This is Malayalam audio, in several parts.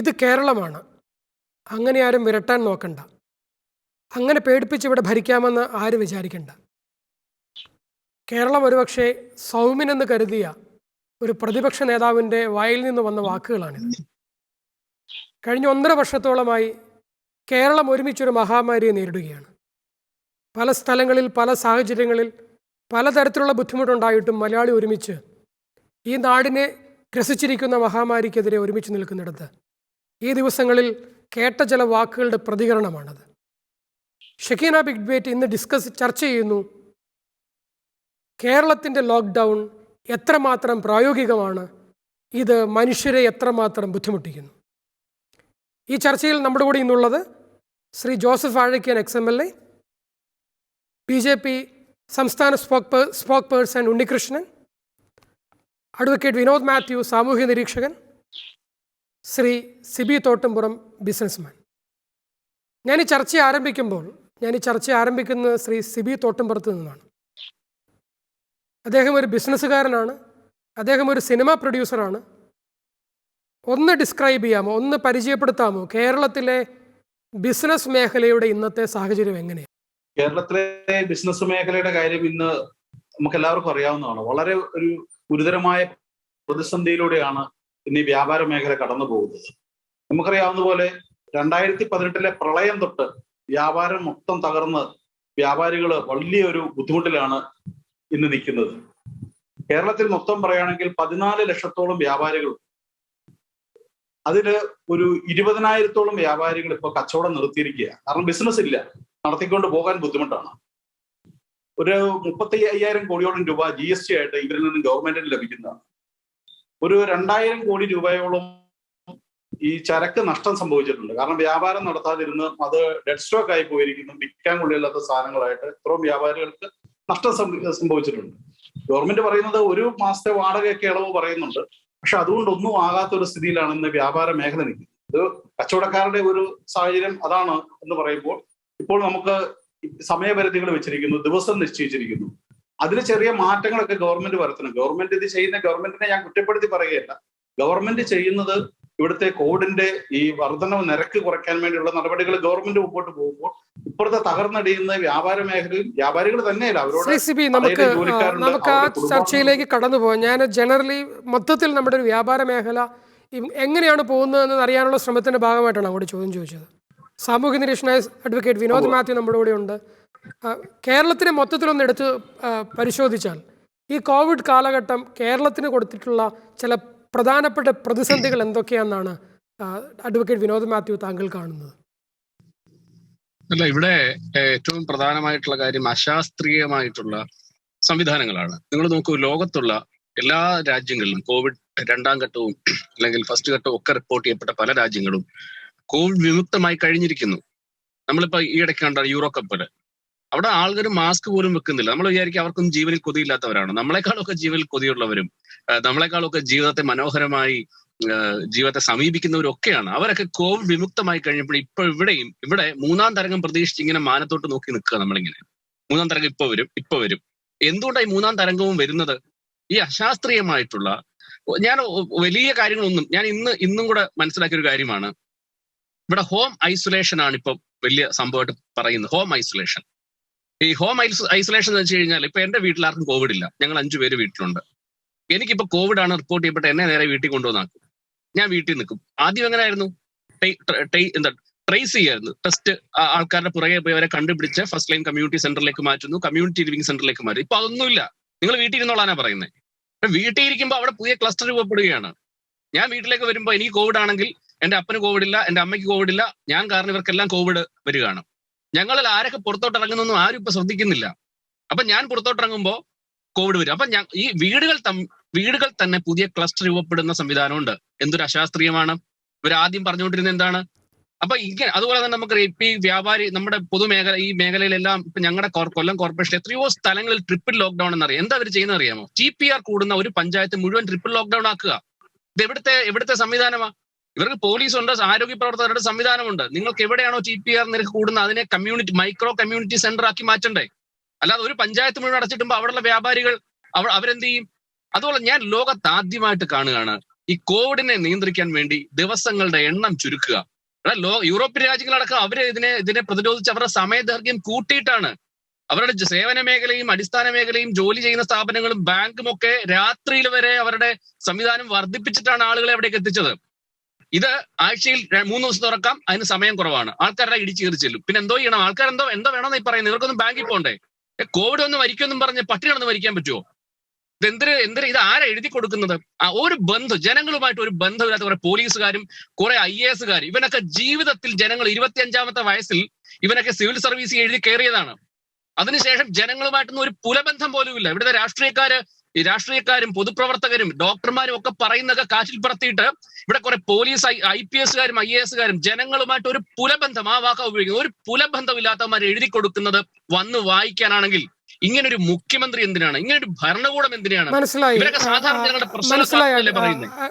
ഇത് കേരളമാണ്, അങ്ങനെ ആരും വിരട്ടാൻ നോക്കണ്ട, അങ്ങനെ പേടിപ്പിച്ച് ഇവിടെ ഭരിക്കാമെന്ന് ആരും വിചാരിക്കണ്ട. കേരളം ഒരുപക്ഷെ സൗമ്യനെന്ന് കരുതിയ ഒരു പ്രതിപക്ഷ നേതാവിൻ്റെ വായിൽ നിന്ന് വന്ന വാക്കുകളാണിത്. കഴിഞ്ഞ 1.5 വർഷത്തോളമായി കേരളം ഒരുമിച്ചൊരു മഹാമാരിയെ നേരിടുകയാണ്. പല സ്ഥലങ്ങളിൽ, പല സാഹചര്യങ്ങളിൽ, പലതരത്തിലുള്ള ബുദ്ധിമുട്ടുണ്ടായിട്ടും മലയാളി ഒരുമിച്ച് ഈ നാടിനെ ഗ്രസിച്ചിരിക്കുന്ന മഹാമാരിക്കെതിരെ ഒരുമിച്ച് നിൽക്കുന്നിടത്ത് ഈ ദിവസങ്ങളിൽ കേട്ട ചില വാക്കുകളുടെ പ്രതികരണമാണത്. ഷക്കീന ബിഗ് ഡിബേറ്റ് ഇന്ന് ചർച്ച ചെയ്യുന്നു കേരളത്തിൻ്റെ ലോക്ക്ഡൗൺ എത്രമാത്രം പ്രായോഗികമാണ്, ഇത് മനുഷ്യരെ എത്രമാത്രം ബുദ്ധിമുട്ടിക്കുന്നു. ഈ ചർച്ചയിൽ നമ്മുടെ കൂടെ ഇന്നുള്ളത് Shri Joseph Vazhakkan XMLA, BJP സംസ്ഥാന spoke person Unnikrishnan, advocate Vinod Mathew സാമൂഹ്യ നിരീക്ഷകൻ, ശ്രീ സിബി തോട്ടുംപുറം ബിസിനസ്മാൻ. ഞാൻ ഈ ചർച്ച ആരംഭിക്കുന്നത് ശ്രീ സിബി തോട്ടുംപുറത്ത് നിന്നാണ്. അദ്ദേഹം ഒരു ബിസിനസ്സുകാരനാണ്, അദ്ദേഹം ഒരു സിനിമ പ്രൊഡ്യൂസറാണ്. ഒന്ന് ഡിസ്ക്രൈബ് ചെയ്യാമോ, ഒന്ന് പരിചയപ്പെടുത്താമോ കേരളത്തിലെ ബിസിനസ് മേഖലയുടെ ഇന്നത്തെ സാഹചര്യം എങ്ങനെയാണ്? കേരളത്തിലെ ബിസിനസ് മേഖലയുടെ കാര്യം ഇന്ന് നമുക്ക് എല്ലാവർക്കും അറിയാവുന്നതാണ്. വളരെ ഒരു ഗുരുതരമായ പ്രതിസന്ധിയിലൂടെയാണ് ഇന്ന് ഈ വ്യാപാര മേഖല കടന്നു പോകുന്നത്. നമുക്കറിയാവുന്ന പോലെ 2018 പ്രളയം തൊട്ട് വ്യാപാരം മൊത്തം തകർന്ന് വ്യാപാരികൾ വലിയൊരു ബുദ്ധിമുട്ടിലാണ് ഇന്ന് നിൽക്കുന്നത്. കേരളത്തിൽ മൊത്തം പറയുകയാണെങ്കിൽ 14 ലക്ഷത്തോളം വ്യാപാരികൾ, അതില് ഒരു 20,000-ഓളം വ്യാപാരികൾ ഇപ്പോൾ കച്ചവടം നിർത്തിയിരിക്കുക. കാരണം ബിസിനസ് ഇല്ല, നടത്തിക്കൊണ്ട് പോകാൻ ബുദ്ധിമുട്ടാണ്. ഒരു 35,000 കോടിയോളം രൂപ GST ആയിട്ട് ഇവരിൽ നിന്ന് ഗവൺമെന്റിന് ലഭിക്കുന്നതാണ്. ഒരു 2,000 കോടി രൂപയോളം ഈ ചരക്ക് നഷ്ടം സംഭവിച്ചിട്ടുണ്ട്. കാരണം വ്യാപാരം നടത്താതിരുന്ന് അത് ഡെഡ് സ്റ്റോക്ക് ആയി പോയിരിക്കുന്നു. വിൽക്കാൻ കൊള്ളില്ലാത്ത സാധനങ്ങളായിട്ട് ഇത്രയും വ്യാപാരികൾക്ക് നഷ്ടം സംഭവിച്ചിട്ടുണ്ട്. ഗവൺമെന്റ് പറയുന്നത് 1 മാസത്തെ വാടകയൊക്കെ ഇളവ് പറയുന്നുണ്ട്. പക്ഷെ അതുകൊണ്ടൊന്നും ആകാത്തൊരു സ്ഥിതിയിലാണ് ഇന്ന് വ്യാപാര മേഖല നിൽക്കുന്നത്. ഇത് കച്ചവടക്കാരുടെ ഒരു സാഹചര്യം അതാണ് എന്ന് പറയുമ്പോൾ ഇപ്പോൾ നമുക്ക് സമയപരിധികൾ വെച്ചിരിക്കുന്നു, ദിവസം നിശ്ചയിച്ചിരിക്കുന്നു. അതിന് ചെറിയ മാറ്റങ്ങളൊക്കെ ഗവൺമെന്റ് വരുത്തണം. ഗവൺമെന്റിനെ ഞാൻ കുറ്റപ്പെടുത്തി പറയുകയല്ല. ഗവൺമെന്റ് ചെയ്യുന്നത് ഇവിടുത്തെ കോവിഡിന്റെ ഈ വർധനവ് നിരക്ക് കുറയ്ക്കാൻ വേണ്ടിയുള്ള നടപടികൾ ഗവൺമെന്റ് മുമ്പോട്ട് പോകുമ്പോൾ ഇപ്പുറത്തെ തകർന്നടിയുന്ന വ്യാപാര മേഖലയും വ്യാപാരികൾ തന്നെയല്ല അവരോട് നമുക്ക് ആ ചർച്ചയിലേക്ക് കടന്നു പോകാം. ഞാൻ ജനറലി മൊത്തത്തിൽ നമ്മുടെ ഒരു വ്യാപാര മേഖല എങ്ങനെയാണ് പോകുന്നതെന്ന് അറിയാനുള്ള ശ്രമത്തിന്റെ ഭാഗമായിട്ടാണ് അങ്ങോട്ട് ചോദ്യം ചോദിച്ചത്. സാമൂഹ്യ നിരീക്ഷകനായ അഡ്വക്കേറ്റ് വിനോദ് മാത്യു നമ്മുടെ കൂടെ ഉണ്ട്. കേരളത്തിനെ മൊത്തത്തിലൊന്ന് എടുത്ത് പരിശോധിച്ചാൽ ഈ കോവിഡ് കാലഘട്ടം കേരളത്തിന് കൊടുത്തിട്ടുള്ള ചില പ്രധാനപ്പെട്ട പ്രതിസന്ധികൾ എന്തൊക്കെയാണെന്നാണ് അഡ്വക്കേറ്റ് വിനോദ് മാത്യു താങ്കൾ കാണുന്നത്? അല്ല, ഇവിടെ ഏറ്റവും പ്രധാനമായിട്ടുള്ള കാര്യം അശാസ്ത്രീയമായിട്ടുള്ള സംവിധാനങ്ങളാണ്. നിങ്ങൾ നോക്കൂ, ലോകത്തുള്ള എല്ലാ രാജ്യങ്ങളിലും കോവിഡ് 2ാം ഘട്ടവും അല്ലെങ്കിൽ ഫസ്റ്റ് ഘട്ടവും ഒക്കെ റിപ്പോർട്ട് ചെയ്യപ്പെട്ട പല രാജ്യങ്ങളും കോവിഡ് വിമുക്തമായി കഴിഞ്ഞിരിക്കുന്നു. നമ്മളിപ്പോ ഈ ഇടയ്ക്ക് കണ്ട യൂറോ കപ്പില് അവിടെ ആൾക്കാർ മാസ്ക് പോലും വെക്കുന്നില്ല. നമ്മൾ വിചാരിക്കും അവർക്കൊന്നും ജീവനിൽ കൊതിയില്ലാത്തവരാണ്. നമ്മളെക്കാളൊക്കെ ജീവനിൽ കൊതിയുള്ളവരും നമ്മളെക്കാളൊക്കെ ജീവിതത്തെ മനോഹരമായി ജീവിതത്തെ സമീപിക്കുന്നവരൊക്കെയാണ്. അവരൊക്കെ കോവിഡ് വിമുക്തമായി കഴിഞ്ഞപ്പോൾ ഇവിടെ 3ാം തരംഗം പ്രതീക്ഷിച്ച് ഇങ്ങനെ മാനത്തോട്ട് നോക്കി നിൽക്കുക. നമ്മളിങ്ങനെ 3ാം തരംഗം ഇപ്പൊ വരും. എന്തുകൊണ്ടാണ് ഈ 3ാം തരംഗവും വരുന്നത്? ഈ അശാസ്ത്രീയമായിട്ടുള്ള ഞാൻ വലിയ കാര്യങ്ങളൊന്നും ഞാൻ ഇന്നും കൂടെ മനസ്സിലാക്കിയ ഒരു കാര്യമാണ്. ഇവിടെ ഹോം ഐസൊലേഷൻ ആണ് ഇപ്പൊ വലിയ സംഭവമായിട്ട് പറയുന്നത്. Home isolation. ഈ ഹോം ഐസൊലേഷൻ എന്ന് വെച്ച് കഴിഞ്ഞാൽ ഇപ്പൊ എന്റെ വീട്ടിൽ ആർക്കും കോവിഡ് ഇല്ല. ഞങ്ങൾ 5 പേര് വീട്ടിലുണ്ട്. എനിക്കിപ്പോ കോവിഡ് ആണ് റിപ്പോർട്ട് ചെയ്യപ്പെട്ട എന്നെ നേരെ വീട്ടിൽ കൊണ്ടുവന്നാക്കും. ഞാൻ വീട്ടിൽ നിൽക്കും. ആദ്യം എങ്ങനെയായിരുന്നു? ട്രേസ് ചെയ്യായിരുന്നു. ടെസ്റ്റ് ആൾക്കാരുടെ പുറകെ പോയി അവരെ കണ്ടുപിടിച്ച് ഫസ്റ്റ് ലൈൻ കമ്മ്യൂണിറ്റി സെന്ററിലേക്ക് മാറ്റുന്നു, കമ്മ്യൂണിറ്റി ലിവിംഗ് സെന്ററിലേക്ക് മാറ്റും. ഇപ്പൊ അതൊന്നുമില്ല. നിങ്ങൾ വീട്ടിൽ ഇരുന്നോളാനാ പറയുന്നത്. വീട്ടിൽ ഇരിക്കുമ്പോൾ അവിടെ പുതിയ ക്ലസ്റ്റർ രൂപപ്പെടുകയാണ്. ഞാൻ വീട്ടിലേക്ക് വരുമ്പോൾ എനിക്ക് കോവിഡ് ആണെങ്കിൽ എന്റെ അപ്പന് കോവിഡ് ഇല്ല, എന്റെ അമ്മയ്ക്ക് കോവിഡ് ഇല്ല, ഞാൻ കാരണം ഇവർക്കെല്ലാം കോവിഡ് വരികയാണ്. ഞങ്ങളിൽ ആരൊക്കെ പുറത്തോട്ട് ഇറങ്ങുന്നൊന്നും ആരും ഇപ്പൊ ശ്രദ്ധിക്കുന്നില്ല. അപ്പൊ ഞാൻ പുറത്തോട്ട് ഇറങ്ങുമ്പോൾ കോവിഡ് വരും. അപ്പൊ ഈ വീടുകൾ തന്നെ പുതിയ ക്ലസ്റ്റർ രൂപപ്പെടുന്ന സംവിധാനമുണ്ട്. എന്തൊരു അശാസ്ത്രീയമാണ്. ഇവർ ആദ്യം പറഞ്ഞുകൊണ്ടിരുന്നത് എന്താണ്? അപ്പൊ ഇങ്ങനെ അതുപോലെ തന്നെ നമുക്ക് ഇപ്പൊ ഈ വ്യാപാരി നമ്മുടെ പൊതുമേഖല ഈ മേഖലയിലെല്ലാം ഇപ്പൊ ഞങ്ങളുടെ കൊല്ലം കോർപ്പറേഷൻ എത്രയോ സ്ഥലങ്ങളിൽ ട്രിപ്പിൾ ലോക്ക്ഡൌൺ എന്നറിയാം. എന്താ അവർ ചെയ്യുന്നത് അറിയാമോ? TPR കൂടുന്ന ഒരു പഞ്ചായത്ത് മുഴുവൻ ട്രിപ്പിൾ ലോക്ക്ഡൌൺ ആക്കുക. ഇത് എവിടുത്തെ സംവിധാനമാ? ഇവർക്ക് പോലീസുണ്ട്, ആരോഗ്യ പ്രവർത്തകരുടെ സംവിധാനമുണ്ട്. നിങ്ങൾക്ക് എവിടെയാണോ TPR നിരക്ക് കൂടുന്നത് അതിനെ മൈക്രോ കമ്മ്യൂണിറ്റി സെന്റർ ആക്കി മാറ്റണ്ടേ? അല്ലാതെ ഒരു പഞ്ചായത്ത് മുഴുവൻ അടച്ചിട്ടുമ്പോൾ അവിടെയുള്ള വ്യാപാരികൾ അവരെന്ത് ചെയ്യും? അതുപോലെ ഞാൻ ലോകത്ത് ആദ്യമായിട്ട് കാണുകയാണ് ഈ കോവിഡിനെ നിയന്ത്രിക്കാൻ വേണ്ടി ദിവസങ്ങളുടെ എണ്ണം ചുരുക്കുക. യൂറോപ്യൻ രാജ്യങ്ങളടക്കം അവര് ഇതിനെ പ്രതിരോധിച്ച് അവരുടെ സമയദൈർഘ്യം കൂട്ടിയിട്ടാണ്. അവരുടെ സേവന മേഖലയും അടിസ്ഥാന മേഖലയും ജോലി ചെയ്യുന്ന സ്ഥാപനങ്ങളും ബാങ്കും ഒക്കെ രാത്രിയിൽ വരെ അവരുടെ സംവിധാനം വർദ്ധിപ്പിച്ചിട്ടാണ് ആളുകളെ അവിടേക്ക് എത്തിച്ചത്. ഇത് ആഴ്ചയിൽ 3 ദിവസം തുറക്കാം, അതിന് സമയം കുറവാണ്, ആൾക്കാരുടെ ഇടിച്ചു കയറി ചെല്ലും. പിന്നെ എന്തോ ചെയ്യണം? ആൾക്കാർ എന്തോ വേണമെന്ന് ഈ പറയുന്നത്? ഇവർക്കൊന്നും ബാങ്കിൽ പോകണ്ടേ? കോവിഡ് ഒന്ന് മരിക്കുമെന്നും പറഞ്ഞ് പട്ടിണി കിടന്ന് മരിക്കാൻ പറ്റുമോ? ഇത് ആരാ എഴുതി കൊടുക്കുന്നത്? ഒരു ജനങ്ങളുമായിട്ട് ഒരു ബന്ധമില്ലാത്ത കുറെ പോലീസുകാരും കുറെ IAS ഇവനൊക്കെ ജീവിതത്തിൽ ജനങ്ങൾ 25ാമത്തെ വയസ്സിൽ ഇവനൊക്കെ സിവിൽ സർവീസ് എഴുതി കയറിയതാണ്. അതിനുശേഷം ജനങ്ങളുമായിട്ടൊന്നും ഒരു പുലബന്ധം പോലും ഇല്ല. ഇവിടുത്തെ രാഷ്ട്രീയക്കാരും പൊതുപ്രവർത്തകരും ഡോക്ടർമാരും ഒക്കെ പറയുന്നതൊക്കെ കാറ്റിൽ പറത്തിയിട്ട് ഇവിടെ കുറെ പോലീസ് IPS IAS ജനങ്ങളുമായിട്ട് ഒരു പുലബന്ധം, ആ വാക്ക ഉപയോഗിക്കുന്നത്, ഒരു പുലബന്ധം ഇല്ലാത്തവന്മാർ എഴുതി കൊടുക്കുന്നത് വന്ന് വായിക്കാനാണെങ്കിൽ ഇങ്ങനൊരു മുഖ്യമന്ത്രി എന്തിനാണ്? ഇങ്ങനൊരു ഭരണകൂടം എന്തിനാണ്? മനസ്സിലായി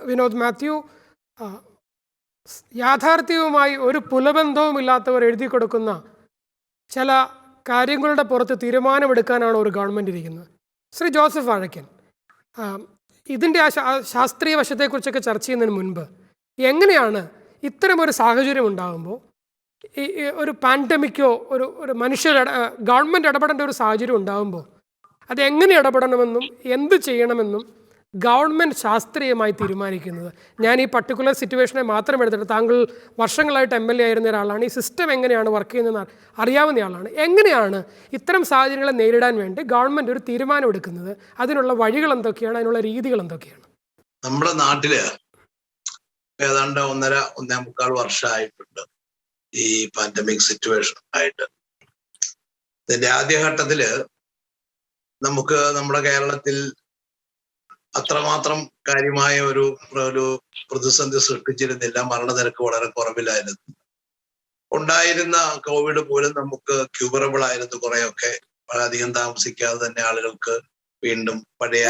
വിനോദ് മാത്യു. യാഥാർത്ഥ്യവുമായി ഒരു പുലബന്ധവും ഇല്ലാത്തവർ എഴുതി കൊടുക്കുന്ന ചില കാര്യങ്ങളുടെ പുറത്ത് തീരുമാനമെടുക്കാനാണ് ഒരു ഗവൺമെൻറ് ഇരിക്കുന്നത്. ശ്രീ ജോസഫ് വാഴക്കൻ, ഇതിൻ്റെ ശാസ്ത്രീയ വശത്തെക്കുറിച്ചൊക്കെ ചർച്ച ചെയ്യുന്നതിന് മുൻപ് എങ്ങനെയാണ് ഇത്തരമൊരു സാഹചര്യം ഉണ്ടാകുമ്പോൾ ഈ ഒരു പാൻഡമിക്കോ ഒരു ഗവൺമെൻറ് ഇടപെടേണ്ട ഒരു സാഹചര്യം ഉണ്ടാകുമ്പോൾ അത് എങ്ങനെ ഇടപെടണമെന്നും എന്ത് ചെയ്യണമെന്നും ഗവൺമെൻറ് ശാസ്ത്രീയമായി തീരുമാനിക്കുന്നത്? ഞാൻ ഈ പർട്ടിക്കുലർ സിറ്റുവേഷനെ മാത്രം എടുത്തിട്ട്, താങ്കൾ വർഷങ്ങളായിട്ട് MLA ആയിരുന്ന ഒരാളാണ്, ഈ സിസ്റ്റം എങ്ങനെയാണ് വർക്ക് ചെയ്യുന്നതെന്ന് അറിയാവുന്ന ആളാണ്. എങ്ങനെയാണ് ഇത്തരം സാഹചര്യങ്ങളെ നേരിടാൻ വേണ്ടി ഗവൺമെൻറ് ഒരു തീരുമാനം എടുക്കുന്നത്? അതിനുള്ള വഴികൾ എന്തൊക്കെയാണ്? അതിനുള്ള രീതികൾ എന്തൊക്കെയാണ്? നമ്മുടെ നാട്ടില് ഏതാണ്ട് 1.5 വർഷമായിട്ടുണ്ട് ഈ പാൻഡമിക് സിറ്റുവേഷൻ ആയിട്ട്. ഇതിന്റെ ആദ്യഘട്ടത്തില് നമുക്ക് നമ്മുടെ കേരളത്തിൽ അത്രമാത്രം കാര്യമായ ഒരു പ്രതിസന്ധി സൃഷ്ടിച്ചിരുന്നില്ല. മരണനിരക്ക് വളരെ കുറവിലായിരുന്നു. ഉണ്ടായിരുന്ന കോവിഡ് പോലും നമുക്ക് ക്യൂറബിൾ ആയിരുന്നു. കുറെയൊക്കെ വളരെയധികം താമസിക്കാതെ തന്നെ ആളുകൾക്ക് വീണ്ടും പഴയ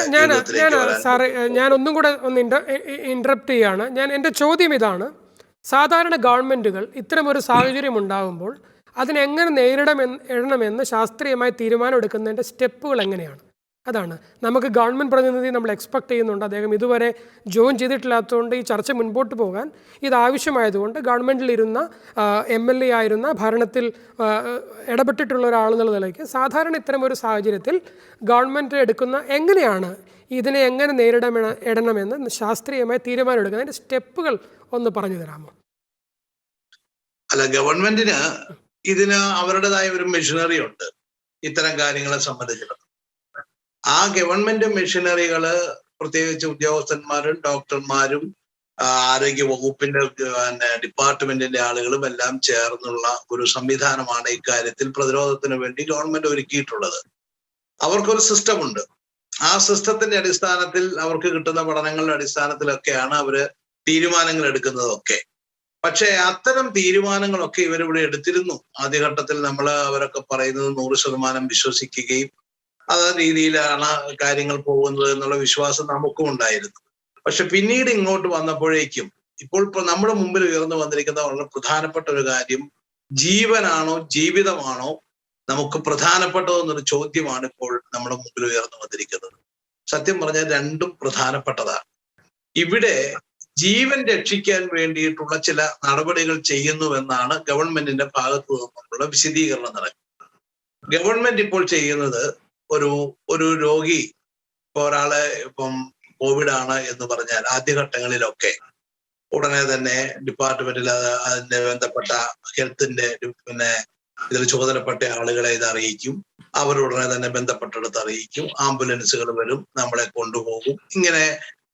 സാറേ, ഞാൻ ഒന്നും കൂടെ ഇന്ററപ്റ്റ് ചെയ്യാണ്. എൻ്റെ ചോദ്യം ഇതാണ്: സാധാരണ ഗവൺമെൻറ്റുകൾ ഇത്തരമൊരു സാഹചര്യം ഉണ്ടാകുമ്പോൾ അതിനെങ്ങനെ നേരിടണമെന്ന് ശാസ്ത്രീയമായി തീരുമാനം എടുക്കുന്നതിൻ്റെ സ്റ്റെപ്പുകൾ എങ്ങനെയാണ്? അതാണ് നമുക്ക് ഗവൺമെൻറ് പ്രതിനിധി നമ്മൾ എക്സ്പെക്ട് ചെയ്യുന്നുണ്ട്. അദ്ദേഹം ഇതുവരെ ജോയിൻ ചെയ്തിട്ടില്ലാത്തതുകൊണ്ട് ഈ ചർച്ച മുൻപോട്ട് പോകാൻ ഇത് ആവശ്യമായതുകൊണ്ട് ഗവൺമെൻറ്റിലിരുന്ന MLA ആയിരുന്ന ഭരണത്തിൽ ഇടപെട്ടിട്ടുള്ള ഒരാളെന്നുള്ള നിലയ്ക്ക് സാധാരണ ഇത്തരമൊരു സാഹചര്യത്തിൽ ഗവൺമെൻറ് എടുക്കുന്ന എങ്ങനെയാണ് ഇതിനെ എങ്ങനെ നേരിടണമെന്ന് ശാസ്ത്രീയമായി തീരുമാനം എടുക്കുന്നതിൻ്റെ സ്റ്റെപ്പുകൾ ഒന്ന് പറഞ്ഞു തരാമോ? അല്ല, ഗവൺമെന്റിന് ഇതിന് അവരുടേതായ ഒരു മെഷീനറി ഉണ്ട് ഇത്തരം കാര്യങ്ങളെ സംബന്ധിച്ചിടത്തോളം. ആ ഗവൺമെന്റ് മെഷീനറികള് പ്രത്യേകിച്ച് ഉദ്യോഗസ്ഥന്മാരും ഡോക്ടർമാരും ആരോഗ്യ വകുപ്പിന്റെ ഡിപ്പാർട്ട്മെന്റിന്റെ ആളുകളും എല്ലാം ചേർന്നുള്ള ഒരു സംവിധാനമാണ് ഇക്കാര്യത്തിൽ പ്രതിരോധത്തിന് വേണ്ടി ഗവൺമെന്റ് ഒരുക്കിയിട്ടുള്ളത്. അവർക്കൊരു സിസ്റ്റം ഉണ്ട്. ആ സിസ്റ്റത്തിന്റെ അടിസ്ഥാനത്തിൽ അവർക്ക് കിട്ടുന്ന പഠനങ്ങളുടെ അടിസ്ഥാനത്തിലൊക്കെയാണ് അവര് തീരുമാനങ്ങൾ എടുക്കുന്നതൊക്കെ. പക്ഷെ അത്തരം തീരുമാനങ്ങളൊക്കെ ഇവരിവിടെ എടുത്തിരുന്നു. ആദ്യഘട്ടത്തിൽ നമ്മൾ അവരൊക്കെ പറയുന്നത് 100% വിശ്വസിക്കുകയും അതേ രീതിയിലാണ് കാര്യങ്ങൾ പോകുന്നത് എന്നുള്ള വിശ്വാസം നമുക്കും ഉണ്ടായിരുന്നു. പക്ഷെ പിന്നീട് ഇങ്ങോട്ട് വന്നപ്പോഴേക്കും ഇപ്പോൾ നമ്മുടെ മുമ്പിൽ ഉയർന്നു വന്നിരിക്കുന്ന വളരെ പ്രധാനപ്പെട്ട ഒരു കാര്യം, ജീവനാണോ ജീവിതമാണോ നമുക്ക് പ്രധാനപ്പെട്ടതെന്നൊരു ചോദ്യമാണ് ഇപ്പോൾ നമ്മുടെ മുമ്പിൽ ഉയർന്നു വന്നിരിക്കുന്നത്. സത്യം പറഞ്ഞാൽ രണ്ടും പ്രധാനപ്പെട്ടതാണ്. ഇവിടെ ജീവൻ രക്ഷിക്കാൻ വേണ്ടിയിട്ടുള്ള ചില നടപടികൾ ചെയ്യുന്നുവെന്നാണ് ഗവൺമെന്റിന്റെ ഭാഗത്തു നിന്നുള്ള വിശദീകരണം നടക്കുന്നത്. ഗവൺമെന്റ് ഇപ്പോൾ ചെയ്യുന്നത് ഒരു രോഗി, ഇപ്പോൾ ഒരാളെ കോവിഡ് ആണ് എന്ന് പറഞ്ഞാൽ ആദ്യഘട്ടങ്ങളിലൊക്കെ ഉടനെ തന്നെ ഡിപ്പാർട്ട്മെന്റിൽ അതിന്റെ ബന്ധപ്പെട്ട ഹെൽത്തിന്റെ ഇതിൽ ചുമതലപ്പെട്ട ആളുകളെ ഇത് അറിയിക്കും. അവരുടനെ തന്നെ ബന്ധപ്പെട്ടെടുത്ത് അറിയിക്കും. ആംബുലൻസുകൾ വരും, നമ്മളെ കൊണ്ടുപോകും. ഇങ്ങനെ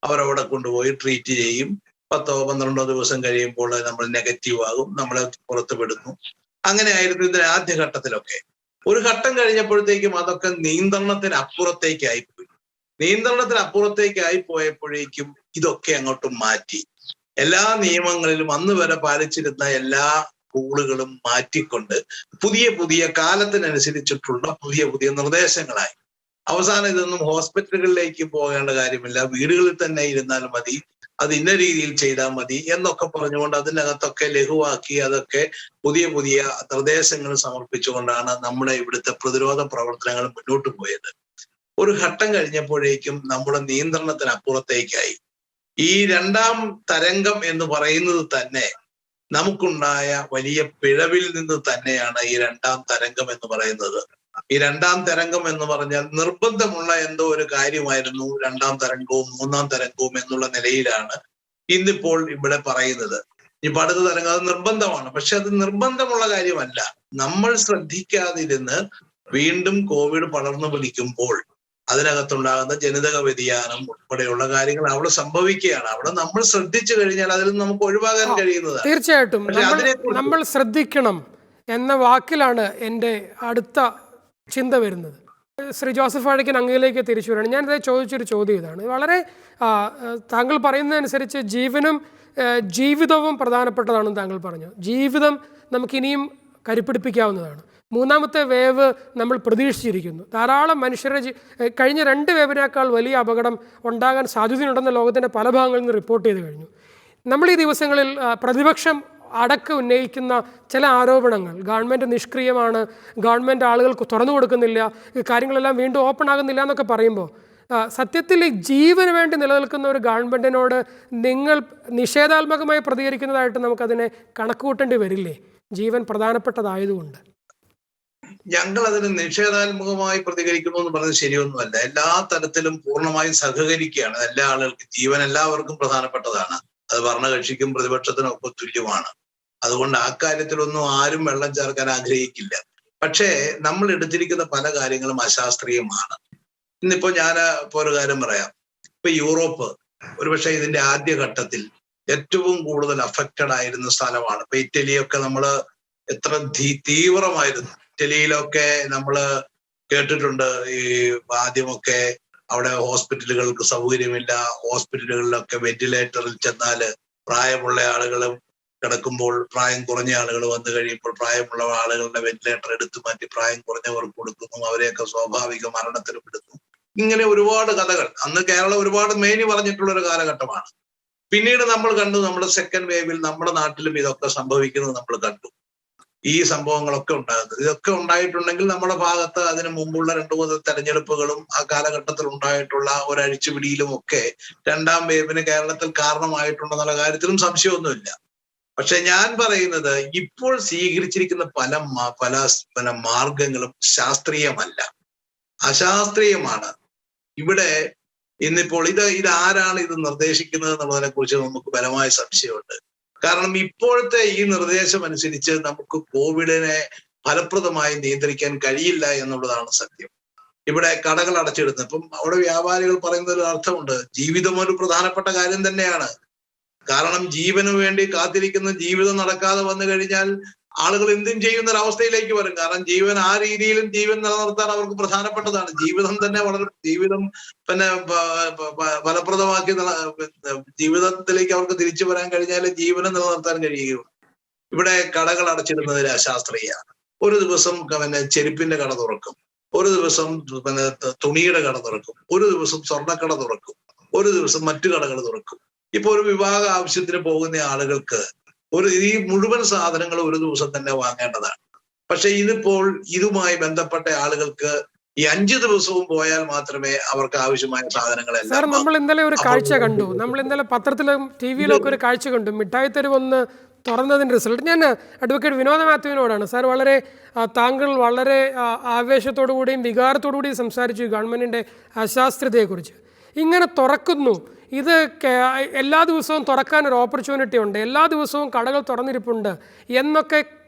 അവരവിടെ കൊണ്ടുപോയി ട്രീറ്റ് ചെയ്യും. 10-12 ദിവസം കഴിയുമ്പോൾ നമ്മൾ നെഗറ്റീവ് ആകും, നമ്മളെ പുറത്ത് വിടുന്നു. അങ്ങനെയായിരുന്നു ഇതിന്റെ ആദ്യഘട്ടത്തിലൊക്കെ. ഒരു ഘട്ടം കഴിഞ്ഞപ്പോഴത്തേക്കും അതൊക്കെ നിയന്ത്രണത്തിനപ്പുറത്തേക്കായിപ്പോയി. നിയന്ത്രണത്തിനപ്പുറത്തേക്കായി പോയപ്പോഴേക്കും ഇതൊക്കെ അങ്ങോട്ട് മാറ്റി. എല്ലാ നിയമങ്ങളിലും അന്ന് വരെ പാലിച്ചിരുന്ന എല്ലാ റൂളുകളും മാറ്റിക്കൊണ്ട് പുതിയ കാലത്തിനനുസരിച്ചിട്ടുള്ള പുതിയ നിർദ്ദേശങ്ങളായി. അവസാനം ഇതൊന്നും ഹോസ്പിറ്റലുകളിലേക്ക് പോകേണ്ട കാര്യമില്ല, വീടുകളിൽ തന്നെ ഇരുന്നാൽ മതി, അത് ഇന്ന രീതിയിൽ ചെയ്താൽ മതി എന്നൊക്കെ പറഞ്ഞുകൊണ്ട് അതിനകത്തൊക്കെ ലഘുവാക്കി അതൊക്കെ പുതിയ നിർദ്ദേശങ്ങൾ സമർപ്പിച്ചുകൊണ്ടാണ് നമ്മുടെ ഇവിടുത്തെ പ്രതിരോധ പ്രവർത്തനങ്ങൾ മുന്നോട്ട് പോയത്. ഒരു ഘട്ടം കഴിഞ്ഞപ്പോഴേക്കും നമ്മുടെ നിയന്ത്രണത്തിനപ്പുറത്തേക്കായി. ഈ രണ്ടാം തരംഗം എന്ന് പറയുന്നത് തന്നെ നമുക്കുണ്ടായ വലിയ പിഴവിൽ നിന്ന് തന്നെയാണ് ഈ രണ്ടാം തരംഗം എന്ന് പറയുന്നത്. ഈ രണ്ടാം തരംഗം എന്ന് പറഞ്ഞാൽ നിർബന്ധമുള്ള എന്തോ ഒരു കാര്യമായിരുന്നു രണ്ടാം തരംഗവും മൂന്നാം തരംഗവും എന്നുള്ള നിലയിലാണ് ഇന്നിപ്പോൾ ഇവിടെ പറയുന്നത്. ഇപ്പൊ അടുത്ത തരംഗം അത് നിർബന്ധമാണ്, പക്ഷെ അത് നിർബന്ധമുള്ള കാര്യമല്ല. നമ്മൾ ശ്രദ്ധിക്കാതിരുന്ന് വീണ്ടും കോവിഡ് പടർന്നു പിടിക്കുമ്പോൾ അതിനകത്തുണ്ടാകുന്ന ജനിതക വ്യതിയാനം ഉൾപ്പെടെയുള്ള കാര്യങ്ങൾ അവിടെ സംഭവിക്കുകയാണ്. അവിടെ നമ്മൾ ശ്രദ്ധിച്ചു കഴിഞ്ഞാൽ അതിൽ നമുക്ക് ഒഴിവാകാൻ കഴിയുന്നതാണ്. തീർച്ചയായിട്ടും നമ്മൾ ശ്രദ്ധിക്കണം എന്ന വാക്കിലാണ് എൻ്റെ അടുത്ത ചിന്ത വരുന്നത്. ശ്രീ ജോസഫ് വാഴക്കൻ അങ്ങയിലേക്ക് തിരിച്ചു വരികയാണ്. ഞാനിത് ചോദിച്ചൊരു ചോദ്യം ഇതാണ്. വളരെ താങ്കൾ പറയുന്നതനുസരിച്ച് ജീവനും ജീവിതവും പ്രധാനപ്പെട്ടതാണെന്ന് താങ്കൾ പറഞ്ഞു. ജീവിതം നമുക്കിനിയും കരുപ്പിടിപ്പിക്കാവുന്നതാണ്. മൂന്നാമത്തെ വേവ് നമ്മൾ പ്രതീക്ഷിച്ചിരിക്കുന്നു. ധാരാളം മനുഷ്യരുടെ കഴിഞ്ഞ 2 വേവിനേക്കാൾ വലിയ അപകടം ഉണ്ടാകാൻ സാധ്യതയുണ്ടെന്ന് ലോകത്തിൻ്റെ പല ഭാഗങ്ങളിൽ നിന്ന് റിപ്പോർട്ട് ചെയ്ത് കഴിഞ്ഞു. നമ്മൾ ഈ ദിവസങ്ങളിൽ പ്രതിപക്ഷം അടക്കം ഉന്നയിക്കുന്ന ചില ആരോപണങ്ങൾ, ഗവൺമെൻറ് നിഷ്ക്രിയമാണ്, ഗവൺമെൻറ് ആളുകൾക്ക് തുറന്നു കൊടുക്കുന്നില്ല, കാര്യങ്ങളെല്ലാം വീണ്ടും ഓപ്പൺ ആകുന്നില്ല എന്നൊക്കെ പറയുമ്പോൾ സത്യത്തിൽ ജീവന് വേണ്ടി നിലനിൽക്കുന്ന ഒരു ഗവൺമെൻറ്റിനോട് നിങ്ങൾ നിഷേധാത്മകമായി പ്രതികരിക്കുന്നതായിട്ട് നമുക്കതിനെ കണക്കുകൂട്ടേണ്ടി വരില്ലേ, ജീവൻ പ്രധാനപ്പെട്ടതായതുകൊണ്ട്? ഞങ്ങൾ അതിന് നിഷേധാത്മകമായി പ്രതികരിക്കുന്നു എന്ന് പറയുന്നത് ശരിയൊന്നുമല്ല. എല്ലാ തരത്തിലും പൂർണ്ണമായും സഹകരിക്കുകയാണ്. എല്ലാ ആളുകൾക്കും ജീവൻ എല്ലാവർക്കും പ്രധാനപ്പെട്ടതാണ്. അത് ഭരണകക്ഷിക്കും പ്രതിപക്ഷത്തിനും ഒക്കെ തുല്യമാണ്. അതുകൊണ്ട് ആ കാര്യത്തിലൊന്നും ആരും വെള്ളം ചേർക്കാൻ ആഗ്രഹിക്കില്ല. പക്ഷേ നമ്മൾ എടുത്തിരിക്കുന്ന പല കാര്യങ്ങളും അശാസ്ത്രീയമാണ്. ഇന്നിപ്പോ ഞാൻ ഇപ്പോൾ ഒരു കാര്യം പറയാം. ഇപ്പൊ യൂറോപ്പ് ഒരുപക്ഷെ ഇതിന്റെ ആദ്യഘട്ടത്തിൽ ഏറ്റവും കൂടുതൽ അഫക്റ്റഡ് ആയിരുന്ന സ്ഥലമാണ്. ഇപ്പൊ ഇറ്റലിയൊക്കെ നമ്മള് എത്ര തീവ്രമായിരുന്നു. ഇറ്റലിയിലൊക്കെ നമ്മള് കേട്ടിട്ടുണ്ട്, ഈ ആദ്യമൊക്കെ അവിടെ ഹോസ്പിറ്റലുകൾക്ക് സൗകര്യമില്ല. ഹോസ്പിറ്റലുകളിലൊക്കെ വെന്റിലേറ്ററിൽ ചെന്നാല് പ്രായമുള്ള ആളുകളും കിടക്കുമ്പോൾ പ്രായം കുറഞ്ഞ ആളുകൾ വന്നു കഴിയുമ്പോൾ പ്രായമുള്ള ആളുകളുടെ വെന്റിലേറ്റർ എടുത്തു മാറ്റി പ്രായം കുറഞ്ഞവർക്ക് കൊടുക്കുന്നു. അവരെയൊക്കെ സ്വാഭാവിക മരണത്തിന് വിടുന്നു. ഇങ്ങനെ ഒരുപാട് കഥകൾ അന്ന് കേരളം ഒരുപാട് മേനി പറഞ്ഞിട്ടുള്ള ഒരു കാലഘട്ടമാണ്. പിന്നീട് നമ്മൾ കണ്ടു, നമ്മുടെ സെക്കൻഡ് വേവിൽ നമ്മുടെ നാട്ടിലും ഇതൊക്കെ സംഭവിക്കുന്നത് നമ്മൾ കണ്ടു. ഈ സംഭവങ്ങളൊക്കെ ഉണ്ടാകുന്നത് ഇതൊക്കെ ഉണ്ടായിട്ടുണ്ടെങ്കിൽ നമ്മുടെ ഭാഗത്ത് അതിന് മുമ്പുള്ള 2-3 തെരഞ്ഞെടുപ്പുകളും ആ കാലഘട്ടത്തിൽ ഉണ്ടായിട്ടുള്ള ഒരു അഴിച്ചുപിടിയിലും ഒക്കെ രണ്ടാം വേവിന് കേരളത്തിൽ കാരണമായിട്ടുണ്ടെന്നുള്ള കാര്യത്തിലും സംശയമൊന്നുമില്ല. പക്ഷെ ഞാൻ പറയുന്നത് ഇപ്പോൾ സ്വീകരിച്ചിരിക്കുന്ന പല മാർഗങ്ങളും ശാസ്ത്രീയമല്ല, അശാസ്ത്രീയമാണ്. ഇവിടെ ഇന്നിപ്പോൾ ഇതാരാണ് ഇത് നിർദ്ദേശിക്കുന്നത് എന്നുള്ളതിനെ കുറിച്ച് നമുക്ക് ബലമായ സംശയമുണ്ട്. കാരണം ഇപ്പോഴത്തെ ഈ നിർദ്ദേശം അനുസരിച്ച് നമുക്ക് കോവിഡിനെ ഫലപ്രദമായി നിയന്ത്രിക്കാൻ കഴിയില്ല എന്നുള്ളതാണ് സത്യം. ഇവിടെ കടകൾ അടച്ചിടുന്നത്, ഇപ്പം അവിടെ വ്യാപാരികൾ പറയുന്ന ഒരു അർത്ഥമുണ്ട്. ജീവിതം ഒരു പ്രധാനപ്പെട്ട കാര്യം തന്നെയാണ്. കാരണം ജീവന് വേണ്ടി കാത്തിരിക്കുന്ന ജീവിതം നടക്കാതെ വന്നു കഴിഞ്ഞാൽ ആളുകൾ എന്തും ചെയ്യുന്ന ഒരു അവസ്ഥയിലേക്ക് വരും. കാരണം ജീവൻ ആ രീതിയിലും ജീവൻ നിലനിർത്താൻ അവർക്ക് പ്രധാനപ്പെട്ടതാണ്. ജീവിതം പിന്നെ ഫലപ്രദമാക്കി ജീവിതത്തിലേക്ക് അവർക്ക് തിരിച്ചു വരാൻ കഴിഞ്ഞാൽ ജീവനം നിലനിർത്താൻ കഴിയുകയുള്ളൂ. ഇവിടെ കടകൾ അടച്ചിടുന്നതിൽ അശാസ്ത്രീയമാണ്. ഒരു ദിവസം പിന്നെ ചെരുപ്പിന്റെ കട തുറക്കും, ഒരു ദിവസം പിന്നെ തുണിയുടെ കട തുറക്കും, ഒരു ദിവസം സ്വർണ്ണക്കട തുറക്കും, ഒരു ദിവസം മറ്റു കടകൾ തുറക്കും. ഇപ്പൊ ഒരു വിവാഹ ആവശ്യത്തിന് പോകുന്ന ആളുകൾക്ക് ഈ മുഴുവൻ സാധനങ്ങൾ ഒരു ദിവസം തന്നെ വാങ്ങേണ്ടതാണ്. പക്ഷെ ഇതിപ്പോൾ ഇതുമായി ബന്ധപ്പെട്ട ആളുകൾക്ക് ഈ 5 ദിവസവും പോയാൽ മാത്രമേ അവർക്ക് ആവശ്യമായ സാധനങ്ങളെല്ലാം. സാർ, നമ്മൾ ഇന്നലെ ഒരു കാഴ്ച കണ്ടു. നമ്മൾ ഇന്നലെ പത്രത്തിലും ടി വിയിലൊക്കെ ഒരു കാഴ്ച കണ്ടു. മിഠായി തെരുവ് ഒന്ന് തുറന്നതിൻ്റെ റിസൾട്ട്. ഞാൻ അഡ്വക്കേറ്റ് വിനോദ മാത്യുവിനോടാണ്. സാർ, താങ്കൾ വളരെ ആവേശത്തോടു കൂടിയും വികാരത്തോടു കൂടിയും സംസാരിച്ചു ഗവൺമെൻറ്റിൻ്റെ അശാസ്ത്രീയതയെക്കുറിച്ച്. ഇങ്ങനെ തുറക്കുന്നു, ഇത് എല്ലാ ദിവസവും തുറക്കാൻ ഒരു ഓപ്പർച്യൂണിറ്റി ഉണ്ട്, എല്ലാ ദിവസവും കടകൾ തുറന്നിരിപ്പുണ്ട് എന്നൊക്കെ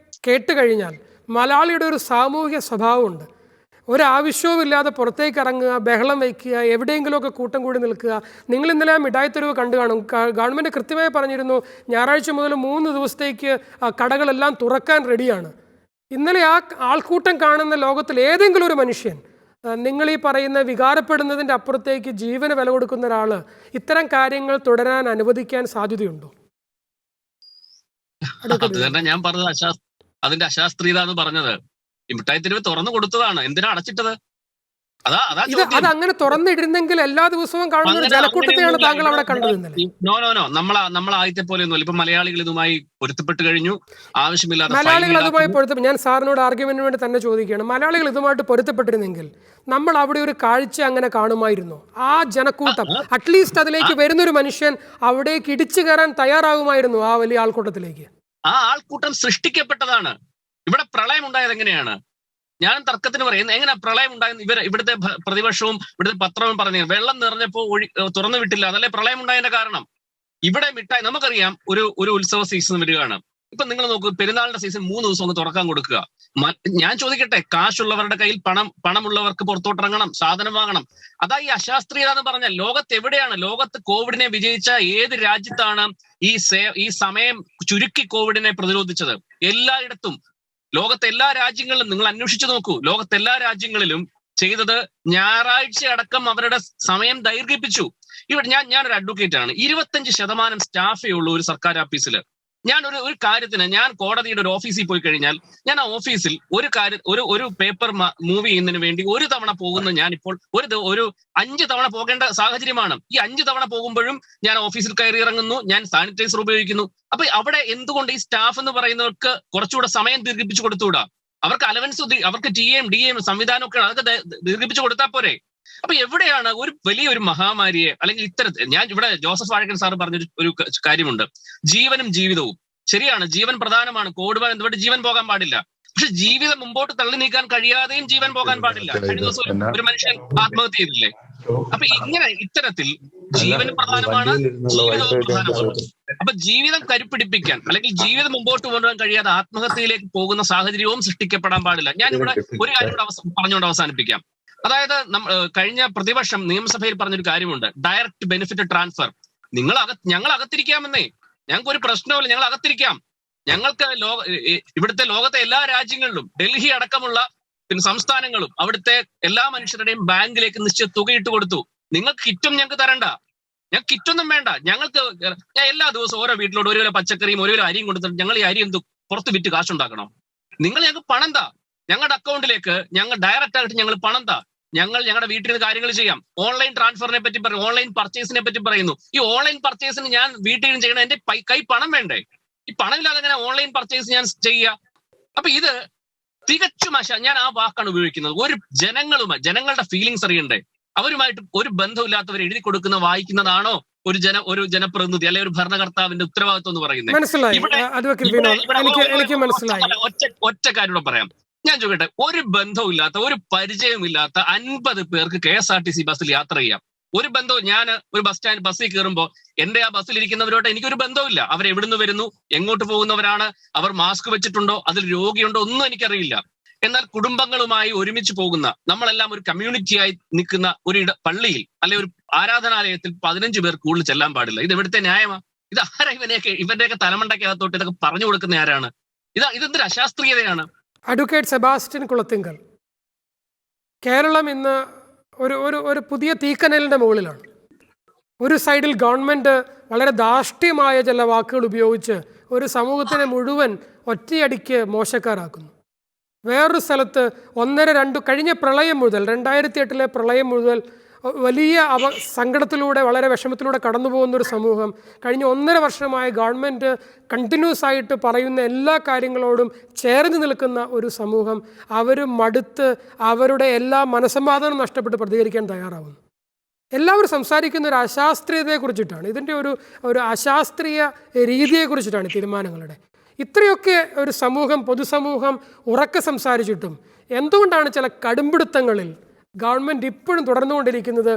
കേട്ട് കഴിഞ്ഞാൽ മലയാളിയുടെ ഒരു സാമൂഹിക സ്വഭാവമുണ്ട്. ഒരാവശ്യവുമില്ലാതെ പുറത്തേക്ക് ഇറങ്ങുക, ബഹളം വയ്ക്കുക, എവിടെയെങ്കിലുമൊക്കെ കൂട്ടം കൂടി നിൽക്കുക. നിങ്ങൾ ഇന്നലെ ആ മിഠായി തെരുവ് കണ്ടു കാണും. ഗവൺമെൻറ് കൃത്യമായി പറഞ്ഞിരുന്നു ഞായറാഴ്ച മുതൽ 3 ദിവസത്തേക്ക് കടകളെല്ലാം തുറക്കാൻ റെഡിയാണ്. ഇന്നലെ ആ ആൾക്കൂട്ടം കാണുന്ന ലോകത്തിൽ ഏതെങ്കിലും ഒരു മനുഷ്യൻ, നിങ്ങൾ ഈ പറയുന്ന വികാരപ്പെടുന്നതിൻ്റെ അപ്പുറത്തേക്ക് ജീവന് വില കൊടുക്കുന്ന ഒരാൾ ഇത്തരം കാര്യങ്ങൾ തുടരാൻ അനുവദിക്കാൻ സാധ്യതയുണ്ടോ? അത് തന്നെ ഞാൻ പറഞ്ഞത്, അതിന്റെ അശാസ്ത്രീയത എന്ന് പറഞ്ഞത്. ഈ മിഠായി തെരുവ് തുറന്നു കൊടുത്തതാണ്, എന്തിനാ അടച്ചിട്ടത്? അത് അങ്ങനെ തുറന്നിടുന്നെങ്കിൽ എല്ലാ ദിവസവും കാണുന്ന ഒരു ജനക്കൂട്ടത്തെയാണ് താങ്കൾ അവിടെ കണ്ടത് ഇന്നലെ. നോ നമ്മൾ ആദ്യത്തെ പോലെ ഒന്നുമല്ല. ഇപ്പൊ മലയാളികൾ ഇതുമായി പൊരുത്തപ്പെട്ട് കഴിഞ്ഞു. ആവശ്യമില്ലാതെ മലയാളികൾ അതുമായി പൊരുത്തപ്പെട്ടു. ഞാൻ സാറിനോട് ആർഗ്യുമെന്റിന് വേണ്ടി തന്നെ ചോദിക്കുകയാണ്, മലയാളികൾ ഇതുമായിട്ട് പൊരുത്തപ്പെട്ടിരുന്നെങ്കിൽ നമ്മൾ അവിടെ ഒരു കാഴ്ച അങ്ങനെ കാണുമായിരുന്നു. ആ ജനക്കൂട്ടം അറ്റ്ലീസ്റ്റ് അതിലേക്ക് വരുന്നൊരു മനുഷ്യൻ അവിടേക്ക് ഇടിച്ചു കയറാൻ തയ്യാറാകുമായിരുന്നു ആ വലിയ ആൾക്കൂട്ടത്തിലേക്ക്. ആ ആൾക്കൂട്ടം സൃഷ്ടിക്കപ്പെട്ടതാണ്. ഇവിടെ പ്രളയം ഉണ്ടായത് എങ്ങനെയാണ്? ഞാൻ തർക്കത്തിന് പറയുന്നത് എങ്ങനെ പ്രളയം ഉണ്ടായെന്ന് ഇവിടുത്തെ പ്രതിപക്ഷവും ഇവിടുത്തെ പത്രവും പറഞ്ഞു. വെള്ളം നിറഞ്ഞപ്പോ തുറന്നു വിട്ടില്ല, അതല്ലേ പ്രളയം ഉണ്ടായതിന്റെ കാരണം. ഇവിടെ മിഠായി നമുക്കറിയാം, ഒരു ഉത്സവ സീസൺ വരികയാണ്. ഇപ്പൊ നിങ്ങൾ നോക്കൂ, പെരുന്നാളിന്റെ സീസൺ 3 ദിവസം ഒന്ന് തുറക്കാൻ കൊടുക്കുക. ഞാൻ ചോദിക്കട്ടെ, കാശുള്ളവരുടെ കയ്യിൽ പണമുള്ളവർക്ക് പുറത്തോട്ടിറങ്ങണം, സാധനം വാങ്ങണം. അതാ ഈ അശാസ്ത്രീയത എന്ന് പറഞ്ഞാൽ. ലോകത്ത് എവിടെയാണ്? ലോകത്ത് കോവിഡിനെ വിജയിച്ച ഏത് രാജ്യത്താണ് ഈ സമയം ചുരുക്കി കോവിഡിനെ പ്രതിരോധിച്ചത്? എല്ലായിടത്തും, ലോകത്തെ എല്ലാ രാജ്യങ്ങളിലും നിങ്ങൾ അന്വേഷിച്ചു നോക്കൂ. ലോകത്തെ എല്ലാ രാജ്യങ്ങളിലും ചെയ്തത് ഞായറാഴ്ച അടക്കം അവരുടെ സമയം ദൈർഘിപ്പിച്ചു. ഇവിടെ ഞാനൊരു അഡ്വക്കേറ്റ് ആണ്. 25% സ്റ്റാഫേ ഉള്ളൂ ഒരു സർക്കാർ ഓഫീസിൽ. ഞാൻ ഒരു കാര്യത്തിന് ഞാൻ കോടതിയുടെ ഒരു ഓഫീസിൽ പോയി കഴിഞ്ഞാൽ ഞാൻ ആ ഓഫീസിൽ ഒരു പേപ്പർ മൂവ് ചെയ്യുന്നതിന് വേണ്ടി ഒരു തവണ പോകുന്ന ഞാനിപ്പോൾ ഒരു 5 തവണ പോകേണ്ട സാഹചര്യമാണ്. ഈ 5 തവണ പോകുമ്പോഴും ഞാൻ ഓഫീസിൽ കയറി ഇറങ്ങുന്നു, ഞാൻ സാനിറ്റൈസർ ഉപയോഗിക്കുന്നു. അപ്പൊ അവിടെ എന്തുകൊണ്ട് ഈ സ്റ്റാഫ് എന്ന് പറയുന്നവർക്ക് കുറച്ചുകൂടെ സമയം ദീർഘിപ്പിച്ചു കൊടുത്തുകൂടാ? അവർക്ക് അലവൻസ്, അവർക്ക് DA സംവിധാനം ഒക്കെ അതൊക്കെ ദീർഘിപ്പിച്ചു കൊടുത്താൽ പോരെ? അപ്പൊ എവിടെയാണ് ഒരു വലിയൊരു മഹാമാരിയെ, അല്ലെങ്കിൽ ഇത്തരത്തിൽ ഞാൻ ഇവിടെ ജോസഫ് വാഴക്കൻ സാർ പറഞ്ഞൊരു കാര്യമുണ്ട്, ജീവനും ജീവിതവും. ശരിയാണ്, ജീവൻ പ്രധാനമാണ്. കോവിഡ് എന്തുകൊണ്ട് ജീവൻ പോകാൻ പാടില്ല. പക്ഷെ ജീവിതം മുമ്പോട്ട് തള്ളി നീക്കാൻ കഴിയാതെയും ജീവൻ പോകാൻ പാടില്ല. കഴിഞ്ഞ ദിവസം ഒരു മനുഷ്യൻ ആത്മഹത്യ ചെയ്തില്ലേ? അപ്പൊ ഇത്തരത്തിൽ ജീവന് പ്രധാനമാണ്, ജീവിതവും പ്രധാനമാണ്. അപ്പൊ ജീവിതം കരുപ്പിടിപ്പിക്കാൻ അല്ലെങ്കിൽ ജീവിതം മുമ്പോട്ട് കൊണ്ടുപോകാൻ കഴിയാതെ ആത്മഹത്യയിലേക്ക് പോകുന്ന സാഹചര്യവും സൃഷ്ടിക്കപ്പെടാൻ പാടില്ല. ഞാനിവിടെ ഒരു കാര്യം പറഞ്ഞുകൊണ്ട് അവസാനിപ്പിക്കാം. അതായത് കഴിഞ്ഞ പ്രതിപക്ഷം നിയമസഭയിൽ പറഞ്ഞൊരു കാര്യമുണ്ട്, ഡയറക്റ്റ് ബെനിഫിറ്റ് ട്രാൻസ്ഫർ. ഞങ്ങൾ അകത്തിരിക്കാമെന്നേ, ഞങ്ങൾക്ക് ഒരു പ്രശ്നവുമില്ല, ഞങ്ങൾ അകത്തിരിക്കാം. ഞങ്ങൾക്ക് ഇവിടുത്തെ ലോകത്തെ എല്ലാ രാജ്യങ്ങളിലും, ഡൽഹി അടക്കമുള്ള സംസ്ഥാനങ്ങളും അവിടുത്തെ എല്ലാ മനുഷ്യരുടെയും ബാങ്കിലേക്ക് നിശ്ചിത തുകയിട്ട് കൊടുത്തു. നിങ്ങൾക്ക് കിറ്റും ഞങ്ങൾക്ക് തരണ്ട, ഞങ്ങൾക്ക് കിറ്റൊന്നും വേണ്ട. ഞാൻ എല്ലാ ദിവസവും ഓരോ വീട്ടിലോട്ട് 1 കിലോ പച്ചക്കറിയും 1 കിലോ അരിയും കൊടുത്തിട്ട് ഞങ്ങൾ ഈ അരി പുറത്ത് വിറ്റ് കാശുണ്ടാക്കണം? നിങ്ങൾ ഞങ്ങൾക്ക് പണം താ, ഞങ്ങളുടെ അക്കൗണ്ടിലേക്ക് ഞങ്ങൾ ഡയറക്റ്റ് ആയിട്ട് ഞങ്ങൾ പണം താ, ഞങ്ങളുടെ വീട്ടിൽ നിന്ന് കാര്യങ്ങൾ ചെയ്യാം. ഓൺലൈൻ ട്രാൻസ്ഫറിനെ പറ്റി പറയും, ഓൺലൈൻ പർച്ചേസിനെ പറ്റി പറയുന്നു. ഈ ഓൺലൈൻ പർച്ചേസിന് ഞാൻ വീട്ടിൽ നിന്ന് ചെയ്യണം, എന്റെ കൈ പണം വേണ്ടേ? ഈ പണമില്ലാതെ എങ്ങനെ ഓൺലൈൻ പർച്ചേസ് ഞാൻ ചെയ്യുക? അപ്പൊ ഇത് തികച്ചും ഞാൻ ആ വാക്കാണ് ഉപയോഗിക്കുന്നത്. ഒരു ജനങ്ങളുടെ ഫീലിങ്സ് അറിയണ്ടേ? അവരുമായിട്ട് ഒരു ബന്ധമില്ലാത്തവർ എഴുതി കൊടുക്കുന്ന വായിക്കുന്നതാണോ ഒരു ജനപ്രതിനിധി അല്ലെങ്കിൽ ഒരു ഭരണകർത്താവിന്റെ ഉത്തരവാദിത്വം എന്ന് പറയുന്നത്? ഒറ്റ കാര്യം പറയാം. ഞാൻ ചോദിക്കട്ടെ, ഒരു ബന്ധവുമില്ലാത്ത, ഒരു പരിചയമില്ലാത്ത 50 പേർക്ക് KSRTC ബസ്സിൽ യാത്ര ചെയ്യാം. ഒരു ബന്ധവും. ഞാൻ ഒരു ബസ്സിൽ കയറുമ്പോൾ എന്റെ ആ ബസ്സിൽ ഇരിക്കുന്നവരോട്ട് എനിക്കൊരു ബന്ധവുമില്ല. അവർ എവിടുന്ന് വരുന്നു, എങ്ങോട്ട് പോകുന്നവരാണ്, അവർ മാസ്ക് വെച്ചിട്ടുണ്ടോ, അതിൽ രോഗിയുണ്ടോ, ഒന്നും എനിക്കറിയില്ല. എന്നാൽ കുടുംബങ്ങളുമായി ഒരുമിച്ച് പോകുന്ന, നമ്മളെല്ലാം ഒരു കമ്മ്യൂണിറ്റിയായി നിൽക്കുന്ന ഒരു പള്ളിയിൽ അല്ലെ ഒരു ആരാധനാലയത്തിൽ 15 പേർ കൂടുതൽ ചെല്ലാൻ പാടില്ല. ഇത് എവിടുത്തെ ന്യായമാ? ഇത് ആരാ ഇവന്റെയൊക്കെ തലമണ്ടയ്ക്കകത്തോട്ട് ഇതൊക്കെ പറഞ്ഞു കൊടുക്കുന്ന ആരാണ്? ഇതെന്തൊരു അശാസ്ത്രീയതയാണ്. അഡ്വക്കേറ്റ് സെബാസ്റ്റ്യൻ കുളത്തിങ്കൽ, കേരളം ഇന്ന് ഒരു പുതിയ തീക്കനലിൻ്റെ മുകളിലാണ്. ഒരു സൈഡിൽ ഗവൺമെൻറ് വളരെ ധാർഷ്ട്യമായ ചില വാക്കുകൾ ഉപയോഗിച്ച് ഒരു സമൂഹത്തിനെ മുഴുവൻ ഒറ്റയടിക്ക് മോശക്കാരാക്കുന്നു. വേറൊരു സ്ഥലത്ത് 1-2 കഴിഞ്ഞ പ്രളയം മുതൽ 2008 പ്രളയം മുതൽ വലിയ സങ്കടത്തിലൂടെ, വളരെ വിഷമത്തിലൂടെ കടന്നു പോകുന്നൊരു സമൂഹം കഴിഞ്ഞ 1.5 വർഷമായി ഗവൺമെൻറ് കണ്ടിന്യൂസ് ആയിട്ട് പറയുന്ന എല്ലാ കാര്യങ്ങളോടും ചേർന്ന് നിൽക്കുന്ന ഒരു സമൂഹം, അവർ മടുത്ത് അവരുടെ എല്ലാ മനസ്സമാധാനം നഷ്ടപ്പെട്ട് പ്രതികരിക്കാൻ തയ്യാറാവുന്നു. എല്ലാവരും സംസാരിക്കുന്ന ഒരു അശാസ്ത്രീയതയെക്കുറിച്ചിട്ടാണ്, ഇതിൻ്റെ ഒരു അശാസ്ത്രീയ രീതിയെക്കുറിച്ചിട്ടാണ് തീരുമാനങ്ങളുടെ. ഇത്രയൊക്കെ ഒരു പൊതുസമൂഹം ഉറക്കെ സംസാരിച്ചിട്ടും എന്തുകൊണ്ടാണ് ചില കടുംപിടുത്തങ്ങളിൽ ഗവൺമെൻറ് ഇപ്പോഴും തുടർന്നുകൊണ്ടിരിക്കുന്നത്?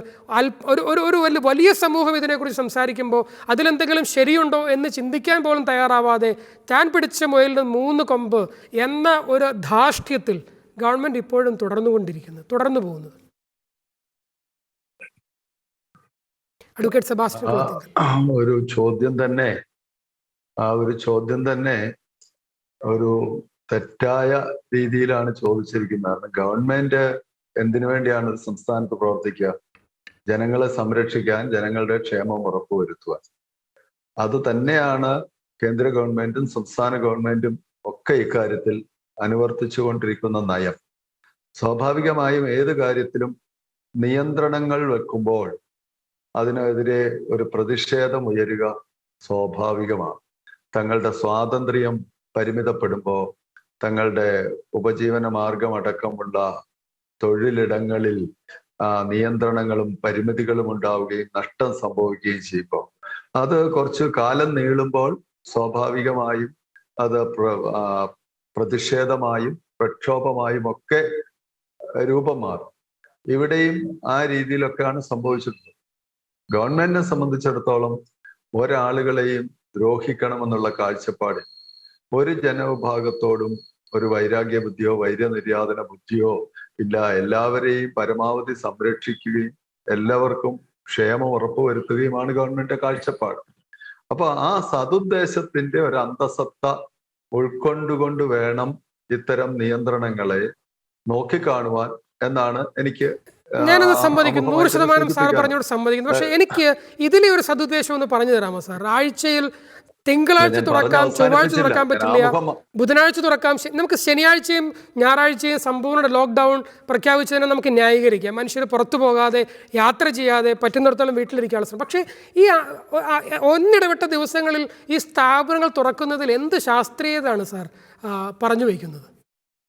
ഒരു വലിയ സമൂഹം ഇതിനെക്കുറിച്ച് സംസാരിക്കുമ്പോൾ അതിലെന്തെങ്കിലും ശരിയുണ്ടോ എന്ന് ചിന്തിക്കാൻ പോലും തയ്യാറാവാതെ താൻ പിടിച്ച മുയലിന് 3 കൊമ്പ് എന്ന ഒരു ധാർഷ്ട്യത്തിൽ ഗവൺമെൻറ് ഇപ്പോഴും തുടർന്നു പോകുന്നത്. അഡ്വക്കേറ്റ് സെബാസ്റ്റ്യൻ ഒരു ചോദ്യം തന്നെ ഒരു തെറ്റായ രീതിയിലാണ് ചോദിച്ചിരിക്കുന്നത്. ഗവൺമെന്റ് എന്തിനു വേണ്ടിയാണ് ഒരു സംസ്ഥാനത്ത് പ്രവർത്തിക്കുക? ജനങ്ങളെ സംരക്ഷിക്കാൻ, ജനങ്ങളുടെ ക്ഷേമം ഉറപ്പുവരുത്തുവാൻ. അത് തന്നെയാണ് കേന്ദ്ര ഗവൺമെന്റും സംസ്ഥാന ഗവൺമെന്റും ഒക്കെ ഇക്കാര്യത്തിൽ അനുവർത്തിച്ചു കൊണ്ടിരിക്കുന്ന നയം. സ്വാഭാവികമായും ഏത് കാര്യത്തിലും നിയന്ത്രണങ്ങൾ വെക്കുമ്പോൾ അതിനെതിരെ ഒരു പ്രതിഷേധം ഉയരുക സ്വാഭാവികമാണ്. തങ്ങളുടെ സ്വാതന്ത്ര്യം പരിമിതപ്പെടുമ്പോൾ തങ്ങളുടെ ഉപജീവന മാർഗമടക്കമുള്ള തൊഴിലിടങ്ങളിൽ നിയന്ത്രണങ്ങളും പരിമിതികളും ഉണ്ടാവുകയും നഷ്ടം സംഭവിക്കുകയും ചെയ്യുമ്പോൾ അത് കുറച്ച് കാലം നീളുമ്പോൾ സ്വാഭാവികമായും അത് പ്രതിഷേധമായും പ്രക്ഷോഭമായും ഒക്കെ രൂപം മാറും. ഇവിടെയും ആ രീതിയിലൊക്കെയാണ് സംഭവിച്ചിട്ടുള്ളത്. ഗവൺമെന്റിനെ സംബന്ധിച്ചിടത്തോളം ഒരാളുകളെയും ദ്രോഹിക്കണമെന്നുള്ള കാഴ്ചപ്പാട് ഒരു ജനവിഭാഗത്തോടും ഒരു വൈരാഗ്യ ബുദ്ധിയോ വൈര്യനിര്യാതന ബുദ്ധിയോ ഇല്ല. എല്ലാവരെയും പരമാവധി സംരക്ഷിക്കുകയും എല്ലാവർക്കും ക്ഷേമം ഉറപ്പുവരുത്തുകയുമാണ് ഗവൺമെന്റിന്റെ കാഴ്ചപ്പാട്. അപ്പൊ ആ സതുദ്ദേശത്തിന്റെ ഒരു അന്തസത്ത ഉൾക്കൊണ്ടുകൊണ്ട് വേണം ഇത്തരം നിയന്ത്രണങ്ങളെ നോക്കിക്കാണുവാൻ എന്നാണ് എനിക്ക്. ഞാനത് സമ്മതിക്കുന്നു, 100% സാർ പറഞ്ഞോട് സമ്മതിക്കുന്നു. പക്ഷെ എനിക്ക് ഇതിലെ ഒരു സതുദ്ദേശം ഒന്ന് പറഞ്ഞു തരാമോ സാർ? ആഴ്ചയിൽ തിങ്കളാഴ്ച തുറക്കാം, ചൊവ്വാഴ്ച തുറക്കാൻ പറ്റില്ല, ബുധനാഴ്ച തുറക്കാം, നമുക്ക് ശനിയാഴ്ചയും ഞായറാഴ്ചയും സമ്പൂർണ്ണ ലോക്ക്ഡൗൺ പ്രഖ്യാപിച്ചതിനെ നമുക്ക് ന്യായീകരിക്കാം. മനുഷ്യർ പുറത്തു പോകാതെ യാത്ര ചെയ്യാതെ പറ്റുന്നിടത്തോളം വീട്ടിലിരിക്കാനുള്ള ശ്രമം. പക്ഷേ ഈ ഒന്നിടവിട്ട ദിവസങ്ങളിൽ ഈ സ്ഥാപനങ്ങൾ തുറക്കുന്നതിൽ എന്ത് ശാസ്ത്രീയതയാണ് സാർ പറഞ്ഞു വയ്ക്കുന്നത്?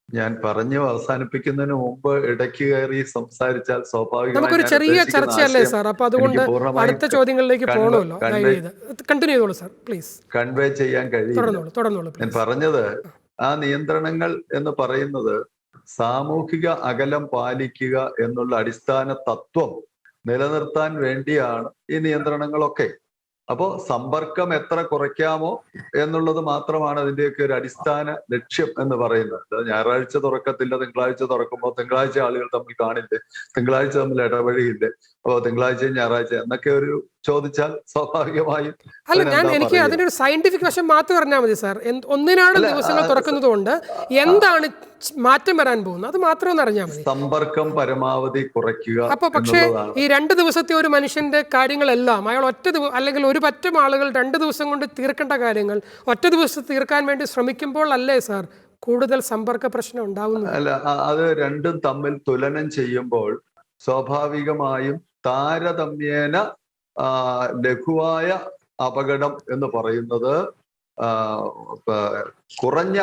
ഞാൻ പറഞ്ഞു അവസാനിപ്പിക്കുന്നതിന് മുമ്പ് ഇടയ്ക്ക് കയറി സംസാരിച്ചാൽ സ്വാഭാവികമായി നമുക്കൊരു ചെറിയ ചർച്ചയല്ലേ സാർ? അപ്പൊ അതുകൊണ്ട് അടുത്ത ചോദ്യങ്ങളിലേക്ക് പോകണമല്ലോ. കണ്ടിന്യൂ ചെയ്തോളൂ സാർ പ്ലീസ്. കൺവേ ചെയ്യാൻ കഴിയും. ഞാൻ പറഞ്ഞത് ആ നിയന്ത്രണങ്ങൾ എന്ന് പറയുന്നത് സാമൂഹിക അകലം പാലിക്കുക എന്നുള്ള അടിസ്ഥാന തത്വം നിലനിർത്താൻ വേണ്ടിയാണ് ഈ നിയന്ത്രണങ്ങളൊക്കെ. അപ്പോൾ സമ്പർക്കം എത്ര കുറയ്ക്കാമോ എന്നുള്ളത് മാത്രമാണ് അതിന്റെയൊക്കെ ഒരു അടിസ്ഥാന ലക്ഷ്യം എന്ന് പറയുന്നത്. ഞായറാഴ്ച തുറക്കത്തില്ല, തിങ്കളാഴ്ച തുറക്കുമ്പോൾ തിങ്കളാഴ്ച ആളുകൾ തമ്മിൽ കാണില്ലേ, തിങ്കളാഴ്ച തമ്മിൽ ഇടവഴിയില്ലേ, അപ്പോൾ തിങ്കളാഴ്ചയും ഞായറാഴ്ച എന്നൊക്കെ ഒരു ചോദിച്ചാൽ സ്വാഭാവികമായും അല്ല, എനിക്ക് അതിന്റെ ഒരു സയന്റിഫിക് വശം മാത്രം പറഞ്ഞാൽ മതി സാർ. ഒന്നിനാണ് ദിവസങ്ങൾ തുറക്കുന്നത് കൊണ്ട് എന്താണ് മാറ്റം വരാൻ പോകുന്നത് അത് മാത്രം ഒന്ന് അറിഞ്ഞാൽ മതി. സമ്പർക്കം പരമാവധി കുറയ്ക്കുക. അപ്പൊ പക്ഷേ ഈ 2 ദിവസത്തെ ഒരു മനുഷ്യന്റെ കാര്യങ്ങളെല്ലാം അയാൾ അല്ലെങ്കിൽ ഒരു പറ്റം ആളുകൾ 2 ദിവസം കൊണ്ട് തീർക്കേണ്ട കാര്യങ്ങൾ ഒറ്റ ദിവസം തീർക്കാൻ വേണ്ടി ശ്രമിക്കുമ്പോൾ അല്ലേ സാർ കൂടുതൽ സമ്പർക്ക പ്രശ്നം ഉണ്ടാവുന്നത്? അല്ല, അത് രണ്ടും തമ്മിൽ തുലനം ചെയ്യുമ്പോൾ സ്വാഭാവികമായും താരതമ്യേന ലഘുവായ അപകടം എന്ന് പറയുന്നത് കുറഞ്ഞ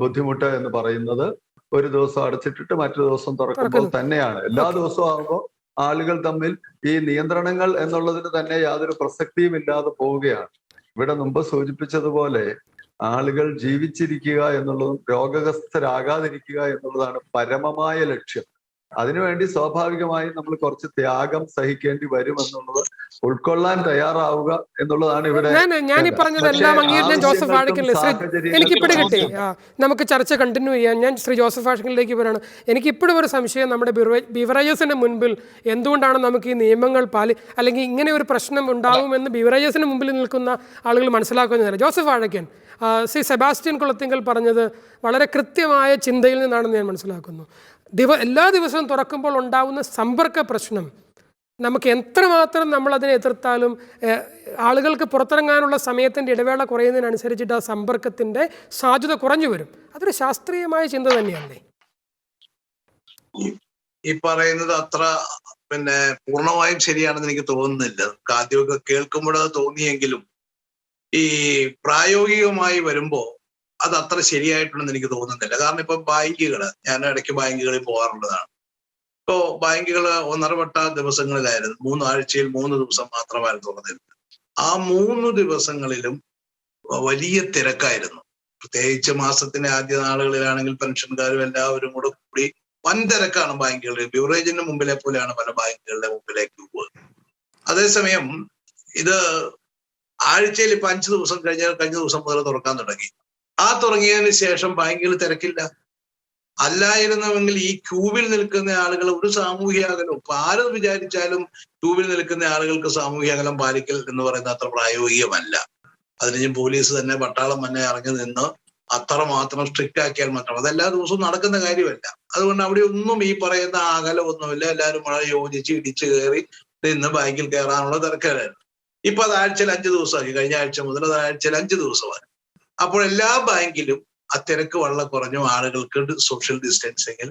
ബുദ്ധിമുട്ട് എന്ന് പറയുന്നത് ഒരു ദിവസം അടച്ചിട്ടിട്ട് മറ്റൊരു ദിവസം തുറക്കുമ്പോൾ തന്നെയാണ്. എല്ലാ ദിവസവും ആകുമ്പോൾ ആളുകൾ തമ്മിൽ ഈ നിയന്ത്രണങ്ങൾ എന്നുള്ളതിന് തന്നെ യാതൊരു പ്രസക്തിയും ഇല്ലാതെ പോവുകയാണ്. ഇവിടെ മുമ്പ് സൂചിപ്പിച്ചതുപോലെ ആളുകൾ ജീവിച്ചിരിക്കുക എന്നുള്ളതും രോഗഗ്രസ്തരാകാതിരിക്കുക എന്നുള്ളതാണ് പരമമായ ലക്ഷ്യം. അതിനുവേണ്ടി സ്വാഭാവികമായും നമ്മൾ കുറച്ച് ത്യാഗം സഹിക്കേണ്ടി വരും എന്നുള്ളത് ഉൾക്കൊള്ളാൻ തയ്യാറാവുക എന്നുള്ളതാണ് ഇവിടെ. ഞാൻ ഈ പറഞ്ഞതെല്ലാം അംഗീകരിക്കാൻ ജോസഫ് വാഴക്കനിലെ എനിക്കിപ്പോഴും കിട്ടി. നമുക്ക് ചർച്ച കണ്ടിന്യൂ ചെയ്യാം. ഞാൻ ശ്രീ ജോസഫ് വാഴക്കനിലേക്ക് വരാണ്. എനിക്കിപ്പോഴും ഒരു സംശയം, നമ്മുടെ ബിവറേജസിന്റെ മുൻപിൽ എന്തുകൊണ്ടാണ് നമുക്ക് ഈ നിയമങ്ങൾ അല്ലെങ്കിൽ ഇങ്ങനെ ഒരു പ്രശ്നം ഉണ്ടാകുമെന്ന് ബിവറേജസിന് മുമ്പിൽ നിൽക്കുന്ന ആളുകൾ മനസ്സിലാക്കുന്നില്ല. ജോസഫ് വാഴക്കൻ, ശ്രീ സെബാസ്റ്റ്യൻ കുളത്തിങ്കൽ പറഞ്ഞത് വളരെ കൃത്യമായ ചിന്തയിൽ നിന്നാണെന്ന് ഞാൻ മനസ്സിലാക്കുന്നു. എല്ലാ ദിവസവും തുറക്കുമ്പോൾ ഉണ്ടാകുന്ന സമ്പർക്ക പ്രശ്നം നമുക്ക് എത്രമാത്രം നമ്മളതിനെ എതിർത്താലും ആളുകൾക്ക് പുറത്തിറങ്ങാനുള്ള സമയത്തിൻ്റെ ഇടവേള കുറയുന്നതിനനുസരിച്ചിട്ട് ആ സമ്പർക്കത്തിൻ്റെ സാധ്യത കുറഞ്ഞു വരും. അതൊരു ശാസ്ത്രീയമായ ചിന്ത തന്നെയല്ലേ? ഈ പറയുന്നത് അത്ര പൂർണ്ണമായും ശരിയാണെന്ന് എനിക്ക് തോന്നുന്നില്ല. ആദ്യമൊക്കെ കേൾക്കുമ്പോഴത് തോന്നിയെങ്കിലും ഈ പ്രായോഗികമായി വരുമ്പോ അത് അത്ര ശരിയായിട്ടുണ്ടെന്ന് എനിക്ക് തോന്നുന്നില്ല. കാരണം ഇപ്പൊ ബാങ്കുകള്, ഞാൻ ഇടയ്ക്ക് ബാങ്കുകളിൽ പോകാറുള്ളതാണ്. ഇപ്പോ ബാങ്കുകൾ ഒന്നരവട്ട ദിവസങ്ങളിലായിരുന്നു, 3 ആഴ്ചയിൽ 3 ദിവസം മാത്രമായിരുന്നു തുറന്നിരുന്നത്. ആ 3 ദിവസങ്ങളിലും വലിയ തിരക്കായിരുന്നു. പ്രത്യേകിച്ച് മാസത്തിന്റെ ആദ്യ നാളുകളിലാണെങ്കിൽ പെൻഷൻകാരും എല്ലാവരും കൂടി വൻ തിരക്കാണ് ബാങ്കുകളിൽ. ബിവറേജിന്റെ മുമ്പിലെ പോലെയാണ് പല ബാങ്കുകളുടെ മുമ്പിലേക്ക് പോകുന്നത്. അതേസമയം ഇത് ആഴ്ചയിൽ ഇപ്പൊ 5 ദിവസം കഴിഞ്ഞ ദിവസം മുതൽ തുറക്കാൻ തുടങ്ങി. ആ തുടങ്ങിയതിന് ശേഷം ബാങ്കുകൾ തിരക്കില്ല. അല്ലായിരുന്നുവെങ്കിൽ ഈ ക്യൂവിൽ നിൽക്കുന്ന ആളുകൾ ഒരു സാമൂഹ്യ അകലം, ഇപ്പൊ ആരും വിചാരിച്ചാലും ക്യൂവിൽ നിൽക്കുന്ന ആളുകൾക്ക് സാമൂഹ്യ അകലം പാലിക്കൽ എന്ന് പറയുന്നത് അത്ര പ്രായോഗികമല്ല. അതിന് പോലീസ് തന്നെ, പട്ടാളം തന്നെ ഇറങ്ങി നിന്ന് അത്രമാത്രം സ്ട്രിക്റ്റ് ആക്കിയാൽ മാത്രം. അതെല്ലാ ദിവസവും നടക്കുന്ന കാര്യമല്ല. അതുകൊണ്ട് അവിടെ ഒന്നും ഈ പറയുന്ന അകലമൊന്നുമില്ല. എല്ലാവരും വളരെ യോജിച്ച് ഇടിച്ചു കയറി നിന്ന് ബാങ്കിൽ കയറാനുള്ള തിരക്കായിരുന്നു. ഇപ്പൊ അത് ആഴ്ചയിൽ 5 ദിവസമാക്കി. കഴിഞ്ഞ ആഴ്ച മുതൽ അത് ആഴ്ചയിൽ 5 ദിവസമായി. അപ്പോൾ എല്ലാ ബാങ്കിലും ആ തിരക്ക് വളരെ കുറഞ്ഞു. ആളുകൾക്ക് സോഷ്യൽ ഡിസ്റ്റൻസിങ്ങിൽ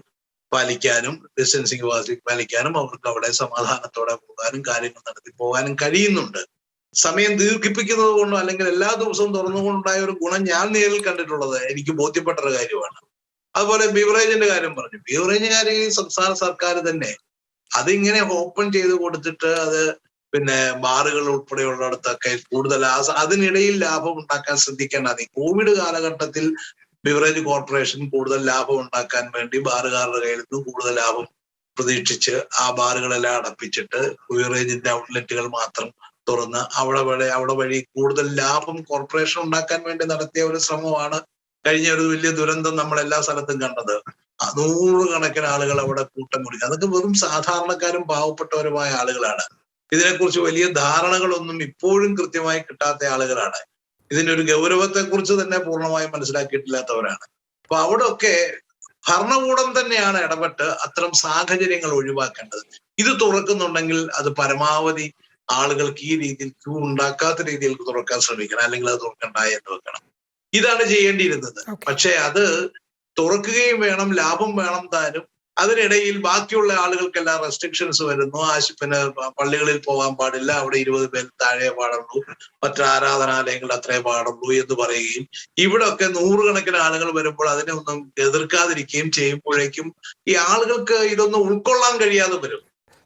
പാലിക്കാനും ഡിസ്റ്റൻസിങ് പാലിക്കാനും അവർക്ക് അവിടെ സമാധാനത്തോടെ പോകാനും കാര്യങ്ങൾ നടത്തി പോകാനും കഴിയുന്നുണ്ട്. സമയം ദീർഘിപ്പിക്കുന്നത് കൊണ്ടോ അല്ലെങ്കിൽ എല്ലാ ദിവസവും തുറന്നുകൊണ്ടുണ്ടായ ഒരു ഗുണം ഞാൻ നേരിൽ കണ്ടിട്ടുള്ളത് എനിക്ക് ബോധ്യപ്പെട്ട ഒരു കാര്യമാണ്. അതുപോലെ ബീവറേജിന്റെ കാര്യം പറഞ്ഞു. ബീവറേജ് കാര്യം സംസ്ഥാന സർക്കാർ തന്നെ അതിങ്ങനെ ഓപ്പൺ ചെയ്ത് കൊടുത്തിട്ട് അത് പിന്നെ ബാറുകൾ ഉൾപ്പെടെയുള്ളിടത്തൊക്കെ കൂടുതൽ അതിനിടയിൽ ലാഭം ഉണ്ടാക്കാൻ ശ്രദ്ധിക്കേണ്ടത്. കോവിഡ് കാലഘട്ടത്തിൽ ബിവറേജ് കോർപ്പറേഷൻ കൂടുതൽ ലാഭം ഉണ്ടാക്കാൻ വേണ്ടി ബാറുകാരുടെ കയ്യിൽ നിന്ന് കൂടുതൽ ലാഭം പ്രതീക്ഷിച്ച് ആ ബാറുകളെല്ലാം അടപ്പിച്ചിട്ട് ബിവറേജിന്റെ ഔട്ട്ലെറ്റുകൾ മാത്രം തുറന്ന് അവിടെ വഴി കൂടുതൽ ലാഭം കോർപ്പറേഷൻ ഉണ്ടാക്കാൻ വേണ്ടി നടത്തിയ ഒരു ശ്രമമാണ് കഴിഞ്ഞ ഒരു വലിയ ദുരന്തം നമ്മൾ എല്ലാ സ്ഥലത്തും കണ്ടത്. 100 കണക്കിന് ആളുകൾ അവിടെ കൂട്ടം കുടിക്കുക. അതൊക്കെ വെറും സാധാരണക്കാരും പാവപ്പെട്ടവരുമായ ആളുകളാണ്. ഇതിനെക്കുറിച്ച് വലിയ ധാരണകളൊന്നും ഇപ്പോഴും കൃത്യമായി കിട്ടാത്ത ആളുകളാണ്. ഇതിന്റെ ഒരു ഗൗരവത്തെക്കുറിച്ച് തന്നെ പൂർണ്ണമായും മനസ്സിലാക്കിയിട്ടില്ലാത്തവരാണ്. അപ്പൊ അവിടെയൊക്കെ ഭരണകൂടം തന്നെയാണ് ഇടപെട്ട് അത്തരം സാഹചര്യങ്ങൾ ഒഴിവാക്കേണ്ടത്. ഇത് തുറക്കുന്നുണ്ടെങ്കിൽ അത് പരമാവധി ആളുകൾക്ക് ഈ രീതിയിൽ ക്യൂ ഉണ്ടാക്കാത്ത രീതിയിൽ തുറക്കാൻ ശ്രമിക്കണം, അല്ലെങ്കിൽ അത് തുറക്കണ്ടായി എന്ന് വെക്കണം. ഇതാണ് ചെയ്യേണ്ടിയിരുന്നത്. പക്ഷെ അത് തുറക്കുകയും വേണം, ലാഭം വേണം താനും. അതിനിടയിൽ ബാക്കിയുള്ള ആളുകൾക്കെല്ലാം റെസ്ട്രിക്ഷൻസ് വരുന്നു. പിന്നെ പള്ളികളിൽ പോകാൻ പാടില്ല, അവിടെ 20 പേർ താഴെ പാടുള്ളൂ, മറ്റു ആരാധനാലയങ്ങൾ അത്രേ പാടുള്ളൂ എന്ന് പറയുകയും ഇവിടെ ഒക്കെ 100 കണക്കിന് ആളുകൾ വരുമ്പോൾ അതിനെ ഒന്നും എതിർക്കാതിരിക്കുകയും ചെയ്യുമ്പോഴേക്കും ഈ ആളുകൾക്ക് ഇതൊന്നും ഉൾക്കൊള്ളാൻ കഴിയാതെ വരും.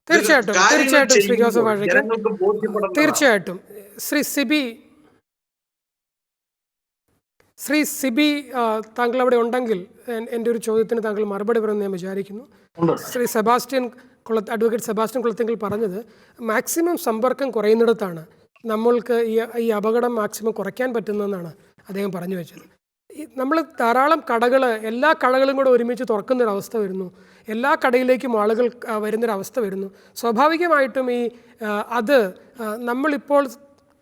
തീർച്ചയായിട്ടും ശ്രീ ജോസഫ് വാഴക്കൻ, തീർച്ചയായിട്ടും ശ്രീ സിബി താങ്കൾ അവിടെ ഉണ്ടെങ്കിൽ എൻ്റെ ഒരു ചോദ്യത്തിന് താങ്കൾ മറുപടി പറയുമെന്ന് ഞാൻ വിചാരിക്കുന്നു. ശ്രീ അഡ്വക്കേറ്റ് സെബാസ്റ്റ്യൻ കുളത്തിങ്കൽ പറഞ്ഞത് മാക്സിമം സമ്പർക്കം കുറയുന്നിടത്താണ് നമ്മൾക്ക് ഈ അപകടം മാക്സിമം കുറയ്ക്കാൻ പറ്റുന്നതെന്നാണ് അദ്ദേഹം പറഞ്ഞു വെച്ചത്. നമ്മൾ ധാരാളം എല്ലാ കടകളും കൂടെ ഒരുമിച്ച് തുറക്കുന്നൊരവസ്ഥ വരുന്നു, എല്ലാ കടയിലേക്കും ആളുകൾ വരുന്നൊരവസ്ഥ വരുന്നു. സ്വാഭാവികമായിട്ടും അത് നമ്മളിപ്പോൾ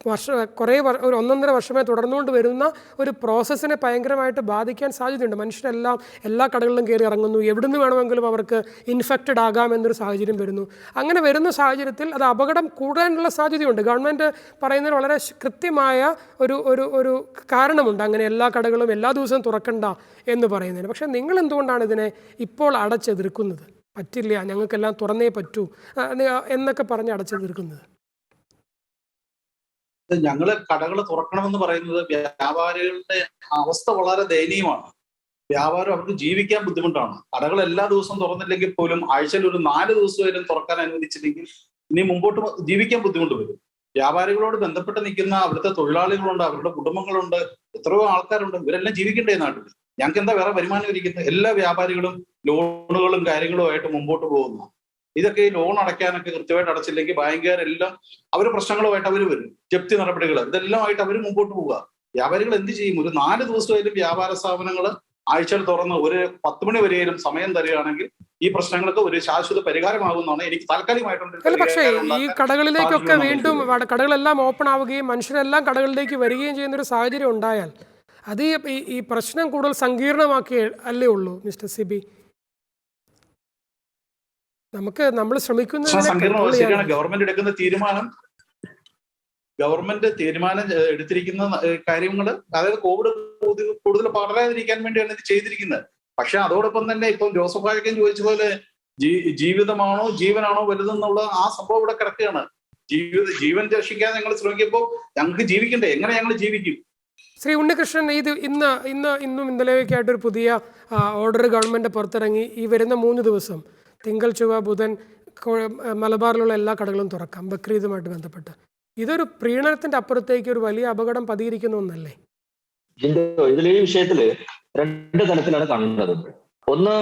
ഒരു 1.5 വർഷമായി തുടർന്നുകൊണ്ട് വരുന്ന ഒരു പ്രോസസ്സിനെ ഭയങ്കരമായിട്ട് ബാധിക്കാൻ സാധ്യതയുണ്ട്. മനുഷ്യരെല്ലാം എല്ലാ കടകളിലും കയറി ഇറങ്ങുന്നു, എവിടുന്ന് വേണമെങ്കിലും അവർക്ക് ഇൻഫെക്റ്റഡ് ആകാമെന്നൊരു സാഹചര്യം വരുന്നു. അങ്ങനെ വരുന്ന സാഹചര്യത്തിൽ അത് അപകടം കൂടാനുള്ള സാധ്യതയുണ്ട്. ഗവൺമെൻറ് പറയുന്നതിന് വളരെ കൃത്യമായ ഒരു കാരണമുണ്ട് അങ്ങനെ എല്ലാ കടകളും എല്ലാ ദിവസവും തുറക്കണ്ട എന്ന് പറയുന്നതിന്. പക്ഷേ നിങ്ങൾ എന്തുകൊണ്ടാണ് ഇതിനെ ഇപ്പോൾ അടച്ചെതിർക്കുന്നത്? പറ്റില്ല, ഞങ്ങൾക്കെല്ലാം തുറന്നേ പറ്റൂ എന്നൊക്കെ പറഞ്ഞ് അടച്ചെതിർക്കുന്നത്? ഞങ്ങള് കടകൾ തുറക്കണമെന്ന് പറയുന്നത് വ്യാപാരികളുടെ അവസ്ഥ വളരെ ദയനീയമാണ്. വ്യാപാരം അവർക്ക് ജീവിക്കാൻ ബുദ്ധിമുട്ടാണ്. കടകൾ എല്ലാ ദിവസവും തുറന്നില്ലെങ്കിൽ പോലും ആഴ്ചയിൽ ഒരു 4 ദിവസമെങ്കിലും തുറക്കാൻ അനുവദിച്ചില്ലെങ്കിൽ ഇനി മുമ്പോട്ട് ജീവിക്കാൻ ബുദ്ധിമുട്ട് വരും. വ്യാപാരികളോട് ബന്ധപ്പെട്ട് നിൽക്കുന്ന അവിടുത്തെ തൊഴിലാളികളുണ്ട്, അവരുടെ കുടുംബങ്ങളുണ്ട്, എത്രയോ ആൾക്കാരുണ്ട്. ഇവരെല്ലാം ജീവിക്കണ്ടേ നാട്ടിൽ? ഞങ്ങൾക്ക് എന്താ വേറെ വരുമാനം ഇരിക്കുന്നത്? എല്ലാ വ്യാപാരികളും ലോണുകളും കാര്യങ്ങളുമായിട്ട് മുമ്പോട്ട് പോകുന്നു. ഇതൊക്കെ ഈ ലോൺ അടയ്ക്കാനൊക്കെ കൃത്യമായിട്ട് അടച്ചില്ലെങ്കിൽ ബാങ്കുകാരെല്ലാം അവർ പ്രശ്നങ്ങളുമായിട്ട് അവർ വരും, ജപ്തി നടപടികൾ, ഇതെല്ലാമായിട്ട് അവർ മുമ്പോട്ട് പോവുക. വ്യാപാരികൾ എന്ത് ചെയ്യും? ഒരു 4 ദിവസമായാലും വ്യാപാര സ്ഥാപനങ്ങൾ ആഴ്ചയിൽ തുറന്ന് ഒരു 10 മണി വരെയും സമയം തരികയാണെങ്കിൽ ഈ പ്രശ്നങ്ങൾക്ക് ഒരു ശാശ്വത പരിഹാരമാകുന്നതാണ് എനിക്ക് താൽക്കാലികമായിട്ടുണ്ട്. പക്ഷേ ഈ കടകളിലേക്കൊക്കെ വീണ്ടും കടകളെല്ലാം ഓപ്പൺ ആവുകയും മനുഷ്യരെല്ലാം കടകളിലേക്ക് വരികയും ചെയ്യുന്നൊരു സാഹചര്യം ഉണ്ടായാൽ അത് ഈ പ്രശ്നം കൂടുതൽ സങ്കീർണമാക്കി അല്ലേ ഉള്ളൂ മിസ്റ്റർ സിബി? നമ്മൾ ശ്രമിക്കുന്ന ഗവൺമെന്റ് തീരുമാനം എടുത്തിരിക്കുന്ന കാര്യങ്ങൾ, അതായത് കോവിഡ് കൂടുതൽ പടരാതിരിക്കാൻ വേണ്ടിയാണ് ഇത് ചെയ്തിരിക്കുന്നത്. പക്ഷെ അതോടൊപ്പം തന്നെ ഇപ്പം ജോസഫ് വാഴക്കൻ ചോദിച്ച പോലെ ജീവിതമാണോ ജീവനാണോ വലുതെന്നുള്ള ആ സംഭവം ഇവിടെ കിടക്കുകയാണ്. ജീവൻ രക്ഷിക്കാൻ ഞങ്ങൾ ശ്രമിക്കുമ്പോൾ ഞങ്ങൾക്ക് ജീവിക്കണ്ടേ? എങ്ങനെ ഞങ്ങൾ ജീവിക്കും? ശ്രീ ഉണ്ണികൃഷ്ണൻ, ഇന്നും ഇന്നലെയൊക്കെയായിട്ടൊരു പുതിയ ഓർഡർ ഗവൺമെന്റ് പുറത്തിറങ്ങി. ഈ വരുന്ന 3 ദിവസം തിങ്കൾ, ചൊവ്വ, ബുധൻ മലബാറിലുള്ള എല്ലാ കടകളും തുറക്കാം ബക്രീദുമായിട്ട് ബന്ധപ്പെട്ട്. ഇതൊരു പ്രീണനത്തിന്റെ അപ്പുറത്തേക്ക് ഒരു വലിയ അപകടം പതിയിരിക്കുന്ന ഒന്നല്ലേ? ഇതിൽ ഈ വിഷയത്തില് 2 തലത്തിലാണ് കാണുന്നത്. ഒന്ന്,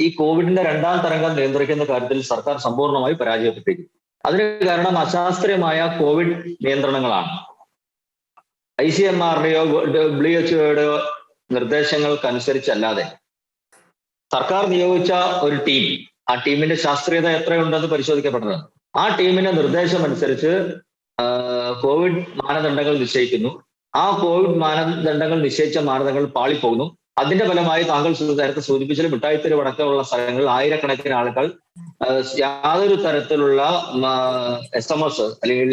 ഈ കോവിഡിന്റെ 2ാം തരംഗം നിയന്ത്രിക്കുന്ന കാര്യത്തിൽ സർക്കാർ സമ്പൂർണ്ണമായി പരാജയപ്പെട്ടിരിക്കും. അതിന് കാരണം അശാസ്ത്രീയമായ കോവിഡ് നിയന്ത്രണങ്ങളാണ്. ICMRയുടെയോ WHO നിർദ്ദേശങ്ങൾക്കനുസരിച്ചല്ലാതെ സർക്കാർ നിയോഗിച്ച ഒരു ടീം, ആ ടീമിന്റെ ശാസ്ത്രീയത എത്രയുണ്ടെന്ന് പരിശോധിക്കപ്പെട്ടതാണ്. ആ ടീമിന്റെ നിർദ്ദേശം അനുസരിച്ച് കോവിഡ് മാനദണ്ഡങ്ങൾ നിശ്ചയിക്കുന്നു. ആ കോവിഡ് മാനദണ്ഡങ്ങൾ നിശ്ചയിച്ച മാനദണ്ഡങ്ങൾ പാളിപ്പോകുന്നു. അതിന്റെ ഫലമായി താങ്കൾ നേരത്തെ സൂചിപ്പിച്ചാൽ മിഠായിത്തെരുവ് അടക്കമുള്ള സ്ഥലങ്ങളിൽ ആയിരക്കണക്കിന് ആളുകൾ യാതൊരു തരത്തിലുള്ള SMS അല്ലെങ്കിൽ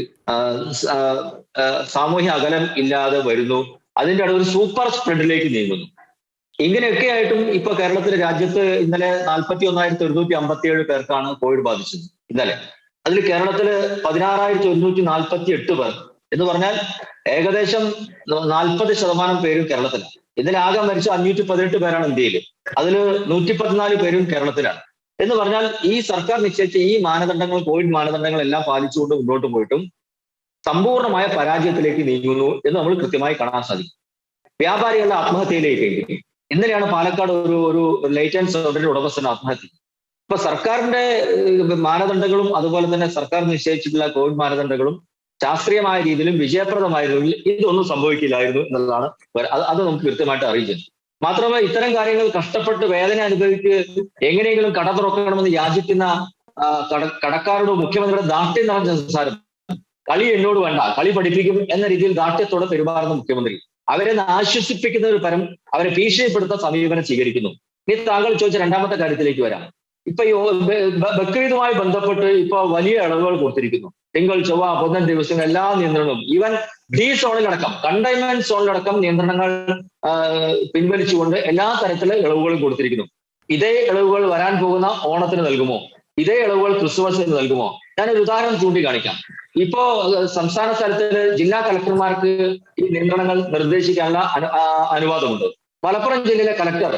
സാമൂഹ്യ അകലം ഇല്ലാതെ വരുന്നു. അതിന്റെ ഒരു സൂപ്പർ സ്പ്രെഡിലേക്ക് നീങ്ങുന്നു. ഇങ്ങനെയൊക്കെ ആയിട്ടും ഇപ്പൊ കേരളത്തിലെ രാജ്യത്ത് ഇന്നലെ 41,157 പേർക്കാണ് കോവിഡ് ബാധിച്ചത് ഇന്നലെ. അതിൽ കേരളത്തില് 16,148 പേർ എന്ന് പറഞ്ഞാൽ ഏകദേശം 40% പേരും കേരളത്തിലാണ്. ഇതിലാകെ മരിച്ച 518 പേരാണ് ഇന്ത്യയിൽ. അതിൽ 114 പേരും കേരളത്തിലാണ്. എന്ന് പറഞ്ഞാൽ ഈ സർക്കാർ നിശ്ചയിച്ച ഈ മാനദണ്ഡങ്ങൾ, കോവിഡ് മാനദണ്ഡങ്ങൾ എല്ലാം പാലിച്ചുകൊണ്ട് മുന്നോട്ട് പോയിട്ടും സമ്പൂർണ്ണമായ പരാജയത്തിലേക്ക് നീങ്ങുന്നു എന്ന് നമ്മൾ കൃത്യമായി കാണാൻ സാധിക്കും. വ്യാപാരികളുടെ ആത്മഹത്യയിലേക്ക് ഇന്നലെയാണ് പാലക്കാട് ഒരു ലൈറ്റ് ആൻഡ് സൗണ്ടറിന്റെ ഉടമസ്ഥൻ ആത്മഹത്യ. ഇപ്പൊ സർക്കാരിന്റെ മാനദണ്ഡങ്ങളും അതുപോലെ തന്നെ സർക്കാർ നിശ്ചയിച്ചിട്ടുള്ള കോവിഡ് മാനദണ്ഡങ്ങളും ശാസ്ത്രീയമായ രീതിയിലും വിജയപ്രദമായ രീതിയിൽ ഇതൊന്നും സംഭവിക്കില്ലായിരുന്നു എന്നുള്ളതാണ് അത് നമുക്ക് കൃത്യമായിട്ട് അറിയിച്ചത്. മാത്രമല്ല ഇത്തരം കാര്യങ്ങൾ കഷ്ടപ്പെട്ട് വേദന അനുഭവിച്ച് എങ്ങനെയെങ്കിലും കട തുറക്കണമെന്ന് യാചിക്കുന്ന കടക്കാരോട് മുഖ്യമന്ത്രിയുടെ ദാഷ്ട്യം നിറഞ്ഞ സംസാരം, കളി എന്നോട് വേണ്ട, കളി പഠിപ്പിക്കും എന്ന രീതിയിൽ ദാഷ്ട്യത്തോടെ പെരുമാറുന്ന മുഖ്യമന്ത്രി അവരെ ആശ്വസിപ്പിക്കുന്ന ഒരു പരം അവരെ ഭീഷണിപ്പെടുത്ത സമീപനം സ്വീകരിക്കുന്നു. ഇനി താങ്കൾ ചോദിച്ച രണ്ടാമത്തെ കാര്യത്തിലേക്ക് വരാം. ഇപ്പൊ ഈ ബക്രീദുമായി ബന്ധപ്പെട്ട് ഇപ്പൊ വലിയ ഇളവുകൾ കൊടുത്തിരിക്കുന്നു. തിങ്കൾ, ചൊവ്വ, ബുധൻ ദിവസങ്ങൾ എല്ലാ നിയന്ത്രണവും, ഈവൻ ഡി സോണിലടക്കം, കണ്ടെയ്ൻമെന്റ് സോണിലടക്കം നിയന്ത്രണങ്ങൾ പിൻവലിച്ചുകൊണ്ട് എല്ലാ തരത്തിലുള്ള ഇളവുകളും കൊടുത്തിരിക്കുന്നു. ഇതേ ഇളവുകൾ വരാൻ പോകുന്ന ഓണത്തിന് നൽകുമോ? ഇതേ ഇളവുകൾ ക്രിസ്തുമസിന് നൽകുമോ? ഞാനൊരു ഉദാഹരണം ചൂണ്ടിക്കാണിക്കാം. ഇപ്പോ സംസ്ഥാന തലത്തിൽ ജില്ലാ കളക്ടർമാർക്ക് ഈ നിയന്ത്രണങ്ങൾ നിർദ്ദേശിക്കാനുള്ള അനുവാദമുണ്ട്. മലപ്പുറം ജില്ലയിലെ കളക്ടർ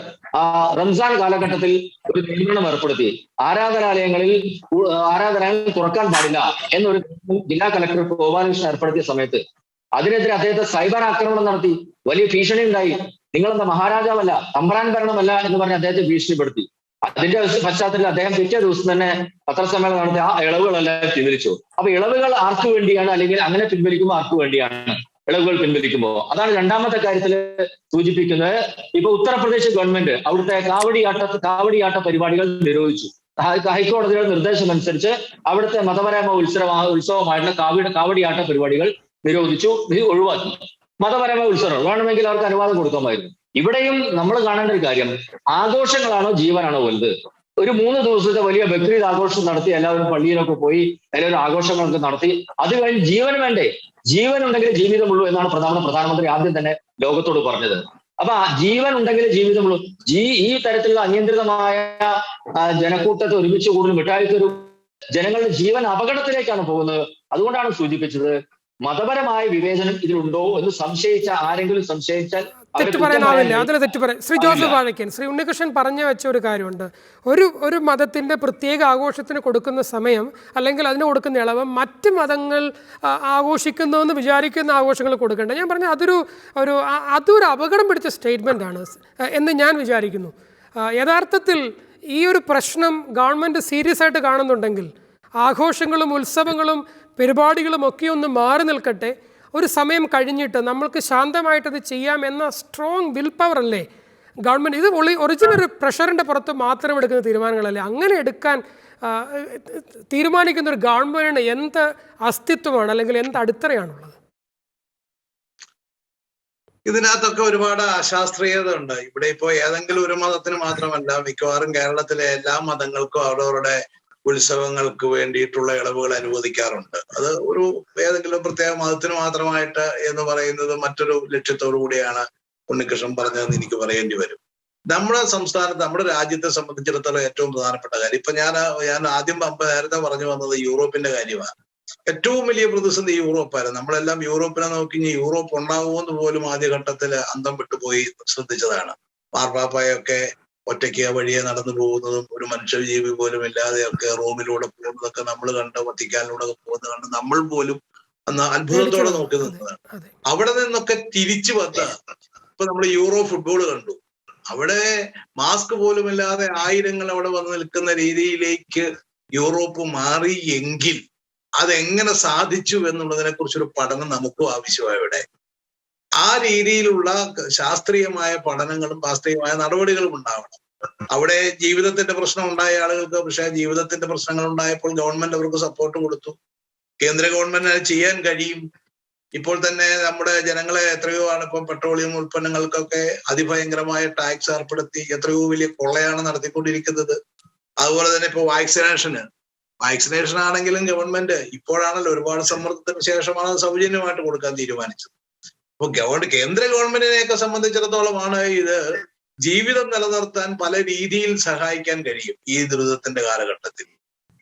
റംസാൻ കാലഘട്ടത്തിൽ ഒരു നിയന്ത്രണം ഏർപ്പെടുത്തി. ആരാധനാലയങ്ങൾ തുറക്കാൻ പാടില്ല എന്നൊരു ജില്ലാ കളക്ടർ ഗോപാലകൃഷ്ണൻ ഏർപ്പെടുത്തിയ സമയത്ത് അതിനെതിരെ അദ്ദേഹത്തെ സൈബർ ആക്രമണം നടത്തി, വലിയ ഭീഷണി ഉണ്ടായി. നിങ്ങളെന്താ മഹാരാജാവല്ല, തമ്പ്രാൻ ഭരണമല്ല എന്ന് പറഞ്ഞ് അദ്ദേഹത്തെ ഭീഷണിപ്പെടുത്തി. അതിന്റെ പശ്ചാത്തലത്തിൽ അദ്ദേഹം പിറ്റേ ദിവസം തന്നെ പത്രസമ്മേളനം നടത്തി ആ ഇളവുകളെല്ലാം പിൻവലിച്ചു. അപ്പൊ ഇളവുകൾ ആർക്കു വേണ്ടിയാണ്, അല്ലെങ്കിൽ അങ്ങനെ പിൻവലിക്കുമ്പോൾ ആർക്കു വേണ്ടിയാണ് ഇളവുകൾ പിൻവലിക്കുമ്പോൾ? അതാണ് രണ്ടാമത്തെ കാര്യത്തിൽ സൂചിപ്പിക്കുന്നത്. ഇപ്പൊ ഉത്തർപ്രദേശ് ഗവൺമെന്റ് അവിടുത്തെ കാവടിയാട്ട പരിപാടികൾ നിരോധിച്ചു. ഹൈക്കോടതിയുടെ നിർദ്ദേശം അനുസരിച്ച് അവിടുത്തെ മതപരമായ ഉത്സവമായിട്ടുള്ള കാവടിയാട്ട പരിപാടികൾ നിരോധിച്ചു, ഒഴിവാക്കി. മതപരമായ ഉത്സവം വേണമെങ്കിൽ അവർക്ക് അനുവാദം കൊടുക്കാമായിരുന്നു. ഇവിടെയും നമ്മൾ കാണേണ്ട ഒരു കാര്യം, ആഘോഷങ്ങളാണോ ജീവനാണോ വലുത്? ഒരു 3 ദിവസത്തെ വലിയ ബക്രീദ് ആഘോഷം നടത്തി, എല്ലാവരും പള്ളിയിലൊക്കെ പോയി എല്ലാവരും ആഘോഷങ്ങളൊക്കെ നടത്തി, അത് കഴിഞ്ഞ് ജീവൻ വേണ്ടേ? ജീവൻ ഉണ്ടെങ്കിൽ ജീവിതമുള്ളൂ എന്നാണ് പ്രധാനമന്ത്രി ആദ്യം തന്നെ ലോകത്തോട് പറഞ്ഞത്. അപ്പൊ ജീവൻ ഉണ്ടെങ്കിൽ ജീവിതമുള്ളൂ. ഈ തരത്തിലുള്ള അനിയന്ത്രിതമായ ജനക്കൂട്ടത്തെ ഒരുമിച്ച് കൂടുതൽ മിഠായിത്തൊരു ജനങ്ങളുടെ ജീവൻ അപകടത്തിലേക്കാണ് പോകുന്നത്. അതുകൊണ്ടാണ് സൂചിപ്പിച്ചത് മതപരമായ വിവേചനം ഇതിലുണ്ടോ എന്ന് ആരെങ്കിലും സംശയിച്ചാൽ തെറ്റ് പറയാനാവില്ല, അതിൽ തെറ്റ് പറയാം. ശ്രീ ജോസഫ് വാഴക്കൻ, ശ്രീ ഉണ്ണികൃഷ്ണൻ പറഞ്ഞു വെച്ച ഒരു കാര്യമുണ്ട്. ഒരു മതത്തിൻ്റെ പ്രത്യേക ആഘോഷത്തിന് കൊടുക്കുന്ന സമയം അല്ലെങ്കിൽ അതിന് കൊടുക്കുന്ന ഇളവ് മറ്റ് മതങ്ങൾ ആഘോഷിക്കുന്നുവെന്ന് വിചാരിക്കുന്ന ആഘോഷങ്ങൾ കൊടുക്കേണ്ട. ഞാൻ പറഞ്ഞ അതൊരു അപകടം പിടിച്ച സ്റ്റേറ്റ്മെൻറ്റാണ് എന്ന് ഞാൻ വിചാരിക്കുന്നു. യഥാർത്ഥത്തിൽ ഈ ഒരു പ്രശ്നം ഗവൺമെൻറ് സീരിയസ് ആയിട്ട് കാണുന്നുണ്ടെങ്കിൽ ആഘോഷങ്ങളും ഉത്സവങ്ങളും പരിപാടികളും ഒക്കെ ഒന്ന് മാറി നിൽക്കട്ടെ, ഒരു സമയം കഴിഞ്ഞിട്ട് നമ്മൾക്ക് ശാന്തമായിട്ടത് ചെയ്യാമെന്ന സ്ട്രോങ് വിൽ പവർ അല്ലേ ഗവൺമെൻറ്? ഇത് ഒറിജിനൽ ഒരു പ്രഷറിൻ്റെ പുറത്ത് മാത്രം എടുക്കുന്ന തീരുമാനങ്ങളല്ലേ? അങ്ങനെ എടുക്കാൻ തീരുമാനിക്കുന്ന ഒരു ഗവൺമെൻറ്റിന് എന്ത് അസ്തിത്വമാണ് അല്ലെങ്കിൽ എന്ത് അടിത്തറയാണുള്ളത്? ഇതിനകത്തൊക്കെ ഒരുപാട് അശാസ്ത്രീയത ഉണ്ട്. ഇവിടെ ഇപ്പോൾ ഏതെങ്കിലും ഒരു മതത്തിന് മാത്രമല്ല, മിക്കവാറും കേരളത്തിലെ എല്ലാ മതങ്ങൾക്കും അവരവരുടെ ഉത്സവങ്ങൾക്ക് വേണ്ടിയിട്ടുള്ള ഇളവുകൾ അനുവദിക്കാറുണ്ട്. അത് ഏതെങ്കിലും പ്രത്യേക മതത്തിന് മാത്രമായിട്ട് എന്ന് പറയുന്നത് മറ്റൊരു ലക്ഷ്യത്തോടു കൂടിയാണ് ഉണ്ണികൃഷ്ണൻ പറഞ്ഞതെന്ന് എനിക്ക് പറയേണ്ടി വരും. നമ്മുടെ സംസ്ഥാനത്ത്, നമ്മുടെ രാജ്യത്തെ സംബന്ധിച്ചിടത്തോളം ഏറ്റവും പ്രധാനപ്പെട്ട കാര്യം, ഇപ്പൊ ഞാൻ ആദ്യം നേരത്തെ പറഞ്ഞു വന്നത് യൂറോപ്പിന്റെ കാര്യമാണ്. ഏറ്റവും വലിയ പ്രതിസന്ധി യൂറോപ്പായിരുന്നു. നമ്മളെല്ലാം യൂറോപ്പിനെ നോക്കി ഇനി യൂറോപ്പ് ഉണ്ടാവുമെന്ന് പോലും ആദ്യഘട്ടത്തിൽ അന്തം വിട്ടുപോയി ശ്രദ്ധിച്ചതാണ്. മാർപ്പാപ്പായൊക്കെ ഒറ്റയ്ക്ക് വഴിയെ നടന്നു പോകുന്നതും ഒരു മനുഷ്യജീവി പോലും ഇല്ലാതെയൊക്കെ റോമിലൂടെ പോകുന്നതൊക്കെ നമ്മൾ കണ്ട്, വത്തിക്കാനിലൂടെ പോകുന്നത് കണ്ട് നമ്മൾ പോലും അന്ന് അത്ഭുതത്തോടെ നോക്കി നിന്നതാണ്. അവിടെ നിന്നൊക്കെ തിരിച്ചു വന്ന് ഇപ്പൊ നമ്മൾ യൂറോ ഫുട്ബോൾ കണ്ടു. അവിടെ മാസ്ക് പോലും ഇല്ലാതെ ആയിരങ്ങൾ അവിടെ വന്ന് നിൽക്കുന്ന രീതിയിലേക്ക് യൂറോപ്പ് മാറി എങ്കിൽ അതെങ്ങനെ സാധിച്ചു എന്നുള്ളതിനെ കുറിച്ചൊരു പഠനം നമുക്കും ആവശ്യമായി. ഇവിടെ ആ രീതിയിലുള്ള ശാസ്ത്രീയമായ പഠനങ്ങളും ശാസ്ത്രീയമായ നടപടികളും ഉണ്ടാവണം. അവിടെ ജീവിതത്തിന്റെ പ്രശ്നം ഉണ്ടായ ആളുകൾക്ക്, പക്ഷേ ജീവിതത്തിന്റെ പ്രശ്നങ്ങൾ ഉണ്ടായപ്പോൾ ഗവൺമെന്റ് അവർക്ക് സപ്പോർട്ട് കൊടുത്തു. കേന്ദ്ര ഗവൺമെന്റിന് അത് ചെയ്യാൻ കഴിയും. ഇപ്പോൾ തന്നെ നമ്മുടെ ജനങ്ങളെ എത്രയോ ആണ് ഇപ്പം പെട്രോളിയം ഉൽപ്പന്നങ്ങൾക്കൊക്കെ അതിഭയങ്കരമായ ടാക്സ് ഏർപ്പെടുത്തി എത്രയോ വലിയ കൊള്ളയാണ് നടത്തിക്കൊണ്ടിരിക്കുന്നത്. അതുപോലെ തന്നെ ഇപ്പൊ വാക്സിനേഷൻ ആണെങ്കിലും ഗവൺമെന്റ് ഇപ്പോഴാണല്ലോ ഒരുപാട് സമ്മർദ്ദത്തിന് ശേഷമാണ് സൗജന്യമായിട്ട് കൊടുക്കാൻ തീരുമാനിച്ചത്. അപ്പൊ കേന്ദ്ര ഗവൺമെന്റിനെയൊക്കെ സംബന്ധിച്ചിടത്തോളമാണ് ഇത് ജീവിതം നിലനിർത്താൻ പല രീതിയിൽ സഹായിക്കാൻ കഴിയും ഈ ദുരിതത്തിന്റെ കാലഘട്ടത്തിൽ.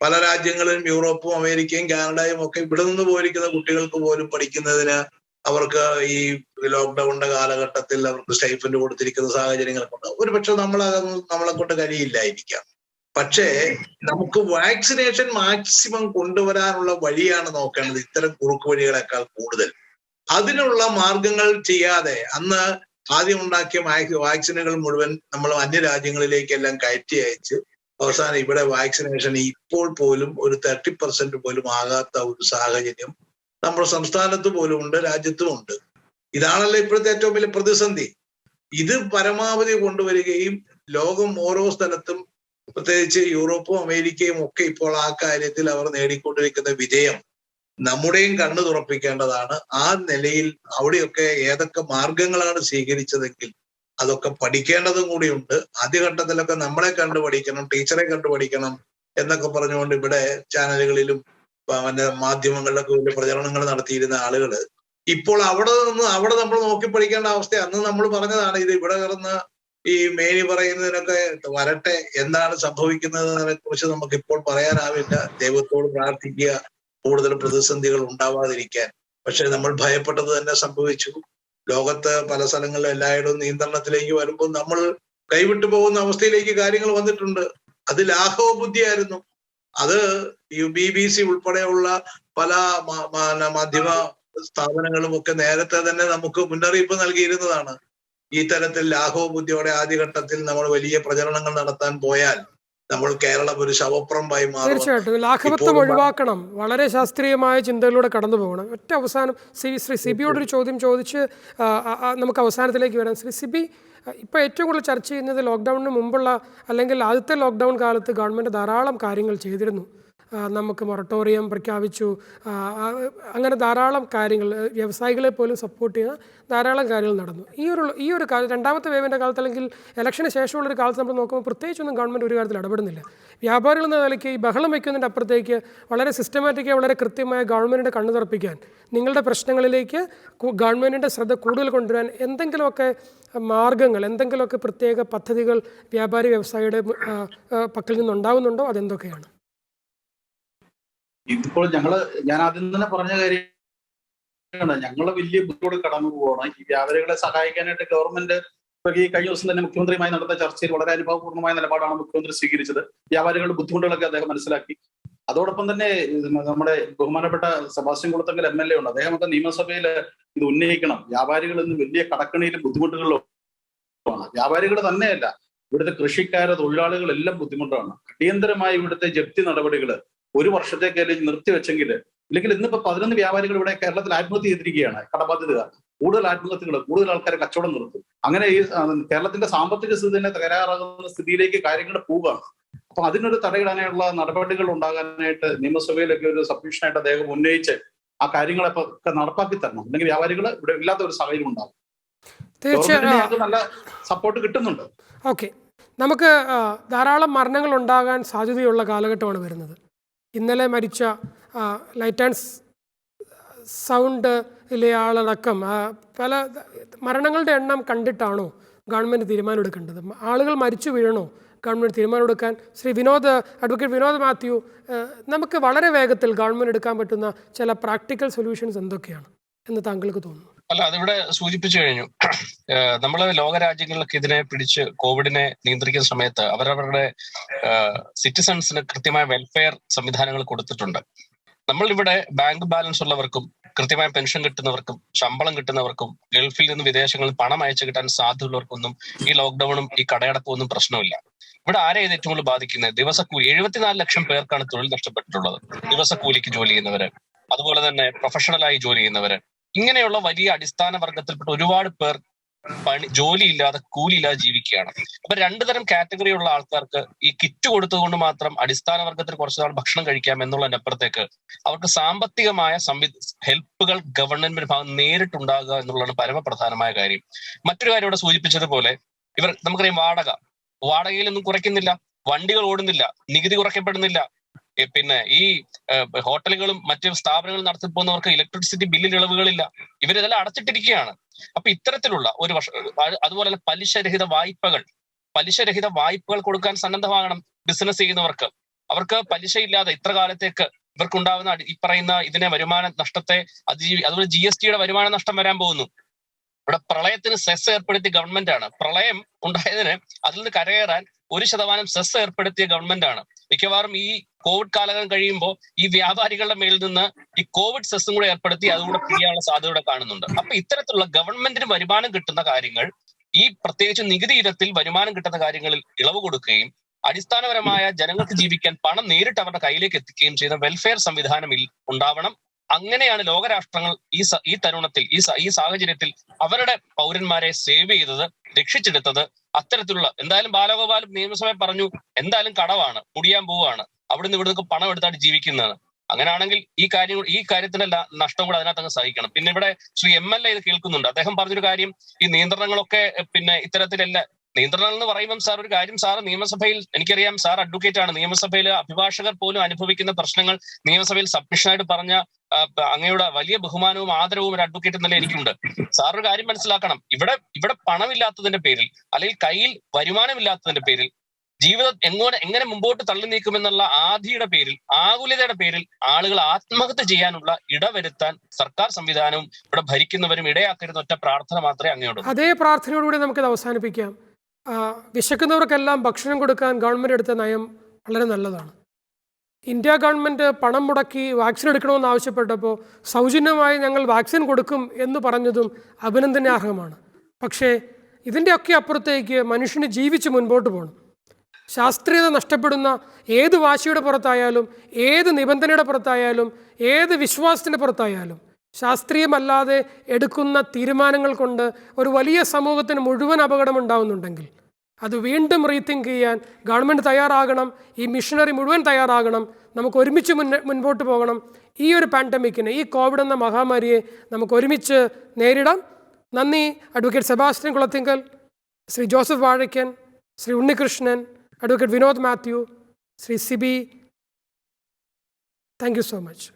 പല രാജ്യങ്ങളിലും യൂറോപ്പും അമേരിക്കയും കാനഡയും ഒക്കെ ഇവിടെ നിന്ന് പോയിരിക്കുന്ന കുട്ടികൾക്ക് പോലും പഠിക്കുന്നതിന് അവർക്ക് ഈ ലോക്ക്ഡൌണിന്റെ കാലഘട്ടത്തിൽ അവർക്ക് സ്റ്റൈഫൻഡ് കൊടുത്തിരിക്കുന്ന സാഹചര്യങ്ങളൊക്കെ ഉണ്ട്. ഒരുപക്ഷെ നമ്മളെ കൊണ്ട് കഴിയില്ലായിരിക്കാം. പക്ഷേ നമുക്ക് വാക്സിനേഷൻ മാക്സിമം കൊണ്ടുവരാനുള്ള വഴിയാണ് നോക്കേണ്ടത്, ഇത്തരം കുറുക്കു വഴികളെക്കാൾ കൂടുതൽ. അതിനുള്ള മാർഗങ്ങൾ ചെയ്യാതെ അന്ന് ആദ്യം ഉണ്ടാക്കിയ വാക്സിനുകൾ മുഴുവൻ നമ്മൾ അന്യരാജ്യങ്ങളിലേക്കെല്ലാം കയറ്റി അയച്ച് അവസാനം ഇവിടെ വാക്സിനേഷൻ ഇപ്പോൾ പോലും ഒരു 30% പോലും ആകാത്ത ഒരു സാഹചര്യം നമ്മുടെ സംസ്ഥാനത്ത് പോലും ഉണ്ട്, രാജ്യത്തും ഉണ്ട്. ഇതാണല്ലോ ഇപ്പോഴത്തെ ഏറ്റവും വലിയ പ്രതിസന്ധി. ഇത് പരമാവധി കൊണ്ടുവരികയും ലോകം ഓരോ സ്ഥലത്തും പ്രത്യേകിച്ച് യൂറോപ്പും അമേരിക്കയും ഒക്കെ ഇപ്പോൾ ആ കാര്യത്തിൽ അവർ നേടിക്കൊണ്ടിരിക്കുന്ന വിജയം നമ്മുടെയും കണ്ണു തുറപ്പിക്കേണ്ടതാണ്. ആ നിലയിൽ അവിടെയൊക്കെ ഏതൊക്കെ മാർഗങ്ങളാണ് സ്വീകരിച്ചതെങ്കിൽ അതൊക്കെ പഠിക്കേണ്ടതും കൂടിയുണ്ട്. ആദ്യഘട്ടത്തിലൊക്കെ നമ്മളെ കണ്ടു പഠിക്കണം, ടീച്ചറെ കണ്ടു പഠിക്കണം എന്നൊക്കെ പറഞ്ഞുകൊണ്ട് ഇവിടെ ചാനലുകളിലും മാധ്യമങ്ങളിലൊക്കെ വലിയ പ്രചരണങ്ങൾ നടത്തിയിരുന്ന ആളുകള് ഇപ്പോൾ അവിടെ നമ്മൾ നോക്കി പഠിക്കേണ്ട അവസ്ഥ. അന്ന് നമ്മൾ പറഞ്ഞതാണ് ഇത് ഇവിടെ കിടന്ന് ഈ മേനി പറയുന്നതിനൊക്കെ വരട്ടെ, എന്താണ് സംഭവിക്കുന്നതിനെ കുറിച്ച് നമുക്ക് ഇപ്പോൾ പറയാനാവില്ല. ദൈവത്തോട് പ്രാർത്ഥിക്കുക കൂടുതൽ പ്രതിസന്ധികൾ ഉണ്ടാവാതിരിക്കാൻ. പക്ഷെ നമ്മൾ ഭയപ്പെട്ടത് തന്നെ സംഭവിച്ചു. ലോകത്ത് പല സ്ഥലങ്ങളിലും എല്ലായിടവും നിയന്ത്രണത്തിലേക്ക് വരുമ്പോൾ നമ്മൾ കൈവിട്ടു പോകുന്ന അവസ്ഥയിലേക്ക് കാര്യങ്ങൾ വന്നിട്ടുണ്ട്. അത് ലാഘവ ബുദ്ധിയായിരുന്നു. അത് BBC ഉൾപ്പെടെയുള്ള പല മാധ്യമ സ്ഥാപനങ്ങളും ഒക്കെ നേരത്തെ തന്നെ നമുക്ക് മുന്നറിയിപ്പ് നൽകിയിരുന്നതാണ്. ഈ തരത്തിൽ ലാഘവ ബുദ്ധിയോടെ ആദ്യഘട്ടത്തിൽ നമ്മൾ വലിയ പ്രചരണങ്ങൾ നടത്താൻ പോയാൽ നമ്മൾ കേരളം ഒരു ശവപ്പുറമ്പായി മാറും. തീർച്ചയായിട്ടും ലാഘവത്വം ഒഴിവാക്കണം, വളരെ ശാസ്ത്രീയമായ ചിന്തകളിലൂടെ കടന്നു പോകണം. ഒറ്റ അവസാനം ശ്രീ സിബിയോടൊരു ചോദ്യം ചോദിച്ച് നമുക്ക് അവസാനത്തിലേക്ക് വരാം. ശ്രീ സിബി, ഇപ്പോൾ ഏറ്റവും കൂടുതൽ ചർച്ച ചെയ്യുന്നത് ലോക്ക്ഡൗണിന് മുമ്പുള്ള അല്ലെങ്കിൽ ആദ്യത്തെ ലോക്ക്ഡൗൺ കാലത്ത് ഗവൺമെൻറ് ധാരാളം കാര്യങ്ങൾ ചെയ്തിരുന്നു. നമുക്ക് മൊറട്ടോറിയം പ്രഖ്യാപിച്ചു, അങ്ങനെ ധാരാളം കാര്യങ്ങൾ, വ്യവസായികളെ പോലും സപ്പോർട്ട് ചെയ്യുന്ന ധാരാളം കാര്യങ്ങൾ നടന്നു. ഈ ഒരു കാലം, രണ്ടാമത്തെ വേവിൻ്റെ കാലത്ത് അല്ലെങ്കിൽ ഇലക്ഷന് ശേഷമുള്ളൊരു കാലത്ത് നമ്മൾ നോക്കുമ്പോൾ പ്രത്യേകിച്ചൊന്നും ഗവൺമെൻറ് ഒരു കാര്യത്തിൽ ഇടപെടുന്നില്ല. വ്യാപാരികൾ എന്ന നിലയ്ക്ക് ഈ ബഹളം വയ്ക്കുന്നതിൻ്റെ അപ്പുറത്തേക്ക് വളരെ സിസ്റ്റമാറ്റിക്കായി വളരെ കൃത്യമായ ഗവൺമെൻറ്റിൻ്റെ കണ്ണു തുറപ്പിക്കാൻ, നിങ്ങളുടെ പ്രശ്നങ്ങളിലേക്ക് ഗവൺമെൻറ്റിൻ്റെ ശ്രദ്ധ കൂടുതൽ കൊണ്ടുവരാൻ എന്തെങ്കിലുമൊക്കെ മാർഗങ്ങൾ, എന്തെങ്കിലുമൊക്കെ പ്രത്യേക പദ്ധതികൾ വ്യാപാരി വ്യവസായിയുടെ പക്കൽ നിന്നുണ്ടാകുന്നുണ്ടോ? അതെന്തൊക്കെയാണ്? ഇതിപ്പോൾ ഞാൻ ആദ്യം തന്നെ പറഞ്ഞ കാര്യമാണ്, ഞങ്ങള് വലിയ ബുദ്ധിമുട്ട് കടന്നു പോവാണ്. ഈ വ്യാപാരികളെ സഹായിക്കാനായിട്ട് ഗവൺമെന്റ് ഈ കഴിഞ്ഞ ദിവസം തന്നെ മുഖ്യമന്ത്രിയുമായി നടത്തിയ ചർച്ചയിൽ വളരെ അനുഭവപൂർണ്ണമായ നിലപാടാണ് മുഖ്യമന്ത്രി സ്വീകരിച്ചത്. വ്യാപാരികളുടെ ബുദ്ധിമുട്ടുകളൊക്കെ അദ്ദേഹം മനസ്സിലാക്കി. അതോടൊപ്പം തന്നെ നമ്മുടെ ബഹുമാനപ്പെട്ട സെബാസ്റ്റ്യൻ കുളത്തങ്കൽ MLA ഉണ്ട്, അദ്ദേഹമൊക്കെ നിയമസഭയിൽ ഇത് ഉന്നയിക്കണം. വ്യാപാരികൾ ഇന്ന് വലിയ കടക്കണിയിലും ബുദ്ധിമുട്ടുകളിലും ആണ്. വ്യാപാരികൾ തന്നെയല്ല, ഇവിടുത്തെ കൃഷിക്കാര്, തൊഴിലാളികൾ എല്ലാം ബുദ്ധിമുട്ടാണ്. അടിയന്തരമായി ഇവിടുത്തെ ജപ്തി നടപടികൾ ഒരു വർഷത്തേക്ക് നിർത്തിവെച്ചെങ്കിൽ, ഇല്ലെങ്കിൽ ഇന്നിപ്പോ 11 വ്യാപാരികൾ ഇവിടെ കേരളത്തിൽ ആത്മഹത്യ ചെയ്തിരിക്കുകയാണ്. കടബാധ്യത കൂടുതൽ ആത്മഹത്യകൾ, കൂടുതൽ ആൾക്കാരെ കച്ചവടം നിർത്തും. അങ്ങനെ ഈ കേരളത്തിന്റെ സാമ്പത്തിക സ്ഥിതി തന്നെ തകരാറാകുന്ന സ്ഥിതിയിലേക്ക് കാര്യങ്ങൾ പോവുകയാണ്. അപ്പൊ അതിനൊരു തടയിടാനുള്ള നടപടികൾ ഉണ്ടാകാനായിട്ട് നിയമസഭയിലൊക്കെ ഒരു സബ്മിഷനായിട്ട് അദ്ദേഹം ഉന്നയിച്ച് ആ കാര്യങ്ങളൊക്കെ നടപ്പാക്കി തരണം. അല്ലെങ്കിൽ വ്യാപാരികൾ ഇവിടെ ഇല്ലാത്ത ഒരു സാഹചര്യം ഉണ്ടാകും. തീർച്ചയായും നല്ല സപ്പോർട്ട് കിട്ടുന്നുണ്ട്. ഓക്കെ, നമുക്ക് ധാരാളം മരണങ്ങൾ ഉണ്ടാകാൻ സാധ്യതയുള്ള കാലഘട്ടമാണ് വരുന്നത്. ഇന്നലെ മരിച്ച ലൈറ്റ് ആൻഡ് സൗണ്ടിലെ ആളടക്കം പല മരണങ്ങളുടെ എണ്ണം കണ്ടിട്ടാണോ ഗവൺമെൻറ് തീരുമാനമെടുക്കേണ്ടത്? ആളുകൾ മരിച്ചു വീഴണോ ഗവൺമെൻറ് തീരുമാനമെടുക്കാൻ? അഡ്വക്കേറ്റ് വിനോദ് മാത്യു, നമുക്ക് വളരെ വേഗത്തിൽ ഗവൺമെൻറ് എടുക്കാൻ പറ്റുന്ന ചില പ്രാക്ടിക്കൽ സൊല്യൂഷൻസ് എന്തൊക്കെയാണ് എന്ന് താങ്കൾക്ക് തോന്നുന്നു? അല്ല, അതിവിടെ സൂചിപ്പിച്ചു കഴിഞ്ഞു. നമ്മൾ ലോകരാജ്യങ്ങളിലൊക്കെ ഇതിനെ പിടിച്ച് കോവിഡിനെ നിയന്ത്രിക്കുന്ന സമയത്ത് അവരവരുടെ സിറ്റിസൺസിന് കൃത്യമായ വെൽഫെയർ സംവിധാനങ്ങൾ കൊടുത്തിട്ടുണ്ട്. നമ്മളിവിടെ ബാങ്ക് ബാലൻസ് ഉള്ളവർക്കും കൃത്യമായ പെൻഷൻ കിട്ടുന്നവർക്കും ശമ്പളം കിട്ടുന്നവർക്കും ഗൾഫിൽ നിന്ന് വിദേശങ്ങളിൽ പണം അയച്ചു കിട്ടാൻ സാധ്യതയുള്ളവർക്കൊന്നും ഈ ലോക്ക്ഡൌണും ഈ കടയടപ്പമൊന്നും പ്രശ്നമില്ല. ഇവിടെ ആരെയാണ് ഏറ്റവും കൂടുതൽ ബാധിക്കുന്നത്? ദിവസക്കൂലി 74 ലക്ഷം പേർക്കാണ് തൊഴിൽ നഷ്ടപ്പെട്ടിട്ടുള്ളത്. ദിവസക്കൂലിക്ക് ജോലി ചെയ്യുന്നവര്, അതുപോലെ തന്നെ പ്രൊഫഷണലായി ജോലി ചെയ്യുന്നവര്, ഇങ്ങനെയുള്ള വലിയ അടിസ്ഥാന വർഗത്തിൽപ്പെട്ട ഒരുപാട് പേർ ജോലിയില്ലാതെ കൂലിയില്ലാതെ ജീവിക്കുകയാണ്. അപ്പൊ 2 തരം കാറ്റഗറി ഉള്ള ആൾക്കാർക്ക് ഈ കിറ്റ് കൊടുത്തതുകൊണ്ട് മാത്രം അടിസ്ഥാന വർഗത്തിൽ കുറച്ചു നാൾ ഭക്ഷണം കഴിക്കാം എന്നുള്ളതിന്റെ അപ്പുറത്തേക്ക് അവർക്ക് സാമ്പത്തികമായ ഹെൽപ്പുകൾ ഗവൺമെന്റ് ഭാഗം നേരിട്ടുണ്ടാകുക എന്നുള്ളതാണ് പരമപ്രധാനമായ കാര്യം. മറ്റൊരു കാര്യം ഇവിടെ സൂചിപ്പിച്ചതുപോലെ നമുക്കറിയാം വാടകയിലൊന്നും കുറയ്ക്കുന്നില്ല, വണ്ടികൾ ഓടുന്നില്ല, നികുതി കുറയ്ക്കപ്പെടുന്നില്ല, പിന്നെ ഈ ഹോട്ടലുകളും മറ്റ് സ്ഥാപനങ്ങളും നടത്തി പോകുന്നവർക്ക് ഇലക്ട്രിസിറ്റി ബില്ലിൽ ഇളവുകളില്ല. ഇവരിതെല്ലാം അടച്ചിട്ടിരിക്കുകയാണ്. അപ്പൊ ഇത്തരത്തിലുള്ള ഒരു വർഷം, അതുപോലെ പലിശരഹിത വായ്പകൾ കൊടുക്കാൻ സന്നദ്ധമാകണം ബിസിനസ് ചെയ്യുന്നവർക്ക്. അവർക്ക് പലിശയില്ലാതെ ഇത്ര കാലത്തേക്ക് ഇവർക്കുണ്ടാവുന്ന ഈ പറയുന്ന ഇതിനെ വരുമാന നഷ്ടത്തെ അതുപോലെ GSTയുടെ വരുമാന നഷ്ടം വരാൻ പോകുന്നു. ഇവിടെ പ്രളയത്തിന് സെസ് ഏർപ്പെടുത്തിയ ഗവൺമെന്റ് ആണ്. പ്രളയം ഉണ്ടായതിന് അതിൽ നിന്ന് കരകയറാൻ 1% സെസ് ഏർപ്പെടുത്തിയ ഗവൺമെന്റ് ആണ്. മിക്കവാറും ഈ കോവിഡ് കാലഘട്ടം കഴിയുമ്പോൾ ഈ വ്യാപാരികളുടെ മേലിൽ നിന്ന് ഈ കോവിഡ് സെസ്സും കൂടെ ഏർപ്പെടുത്തി അതുകൂടെ പിടിയാനുള്ള സാധ്യത കാണുന്നുണ്ട്. അപ്പൊ ഇത്തരത്തിലുള്ള ഗവൺമെന്റിന് വരുമാനം കിട്ടുന്ന കാര്യങ്ങൾ, ഈ പ്രത്യേകിച്ച് നികുതി ഇനത്തിൽ വരുമാനം കിട്ടുന്ന കാര്യങ്ങളിൽ ഇളവ് കൊടുക്കുകയും അടിസ്ഥാനപരമായ ജനങ്ങൾക്ക് ജീവിക്കാൻ പണം നേരിട്ട് അവരുടെ കയ്യിലേക്ക് എത്തിക്കുകയും ചെയ്യുന്ന വെൽഫെയർ സംവിധാനം ഉണ്ടാവണം. അങ്ങനെയാണ് ലോകരാഷ്ട്രങ്ങൾ ഈ തരുണത്തിൽ ഈ സാഹചര്യത്തിൽ അവരുടെ പൗരന്മാരെ സേവ് ചെയ്തത്, രക്ഷിച്ചെടുത്തത്. അത്തരത്തിലുള്ള എന്തായാലും ബാലഗോപാൽ നിയമസഭയിൽ പറഞ്ഞു, എന്തായാലും കടവാണ്, മുടിയാൻ പോവാണ്, അവിടുന്ന് ഇവിടുന്ന് പണം എടുത്താണ് ജീവിക്കുന്നത്. അങ്ങനെയാണെങ്കിൽ ഈ കാര്യത്തിനല്ല നഷ്ടം കൂടെ അതിനകത്ത് അങ്ങ് സഹിക്കണം. പിന്നെ ഇവിടെ ശ്രീ MLA ഇത് കേൾക്കുന്നുണ്ട്. അദ്ദേഹം പറഞ്ഞൊരു കാര്യം, ഈ നിയന്ത്രണങ്ങളൊക്കെ പിന്നെ ഇത്തരത്തിലല്ല. നിയന്ത്രണം എന്ന് പറയുമ്പം സാർ ഒരു കാര്യം, സാർ നിയമസഭയിൽ, എനിക്കറിയാം സാർ അഡ്വക്കേറ്റ് ആണ്, നിയമസഭയിൽ അഭിഭാഷകർ പോലും അനുഭവിക്കുന്ന പ്രശ്നങ്ങൾ നിയമസഭയിൽ സബ്മിഷനായിട്ട് പറഞ്ഞ അങ്ങയുടെ വലിയ ബഹുമാനവും ആദരവും ഒരു അഡ്വക്കേറ്റ് എന്നല്ല എനിക്കുണ്ട്. സാർ ഒരു കാര്യം മനസ്സിലാക്കണം, ഇവിടെ പണമില്ലാത്തതിന്റെ പേരിൽ അല്ലെങ്കിൽ കയ്യിൽ വരുമാനമില്ലാത്തതിന്റെ പേരിൽ ജീവിതം എങ്ങനെ മുമ്പോട്ട് തള്ളി നീക്കുമെന്നുള്ള ആധിയുടെ പേരിൽ, ആകുലതയുടെ പേരിൽ ആളുകൾ ആത്മഹത്യ ചെയ്യാനുള്ള ഇടവരുത്താൻ സർക്കാർ സംവിധാനവും ഇവിടെ ഭരിക്കുന്നവരും ഇടയാക്കരുന്ന ഒറ്റ പ്രാർത്ഥന മാത്രമേ അങ്ങയോടുള്ളൂ. അതേ പ്രാർത്ഥനയോടുകൂടി നമുക്കിത് അവസാനിപ്പിക്കാം. വിശക്കുന്നവർക്കെല്ലാം ഭക്ഷണം കൊടുക്കാൻ ഗവൺമെൻറ് എടുത്ത നയം വളരെ നല്ലതാണ്. ഇന്ത്യ ഗവൺമെൻറ് പണം മുടക്കി വാക്സിൻ എടുക്കണമെന്ന് ആവശ്യപ്പെട്ടപ്പോൾ സൗജന്യമായി ഞങ്ങൾ വാക്സിൻ കൊടുക്കും എന്ന് പറഞ്ഞതും അഭിനന്ദനാർഹമാണ്. പക്ഷേ ഇതിൻ്റെയൊക്കെ അപ്പുറത്തേക്ക് മനുഷ്യന് ജീവിച്ച് മുൻപോട്ട് പോകണം. ശാസ്ത്രീയത നഷ്ടപ്പെടുന്ന ഏത് വാശിയുടെ പുറത്തായാലും, ഏത് നിബന്ധനയുടെ പുറത്തായാലും, ഏത് വിശ്വാസത്തിൻ്റെ പുറത്തായാലും, ശാസ്ത്രീയമല്ലാതെ എടുക്കുന്ന തീരുമാനങ്ങൾ കൊണ്ട് ഒരു വലിയ സമൂഹത്തിന് മുഴുവൻ അപകടമുണ്ടാകുന്നുണ്ടെങ്കിൽ അത് വീണ്ടും റീതിങ്ക് ചെയ്യാൻ ഗവൺമെൻറ് തയ്യാറാകണം. ഈ മിഷനറി മുഴുവൻ തയ്യാറാകണം. നമുക്ക് ഒരുമിച്ച് മുൻപോട്ട് പോകണം. ഈ ഒരു പാൻഡമിക്കിനെ, ഈ കോവിഡ് എന്ന മഹാമാരിയെ നമുക്ക് ഒരുമിച്ച് നേരിടാം. നന്ദി. Advocate Sebastian Kulathinkal, Shri Joseph Vazhakkan, Shri Unnikrishnan, advocate Vinod Mathew, Shri Sibi, thank you so much.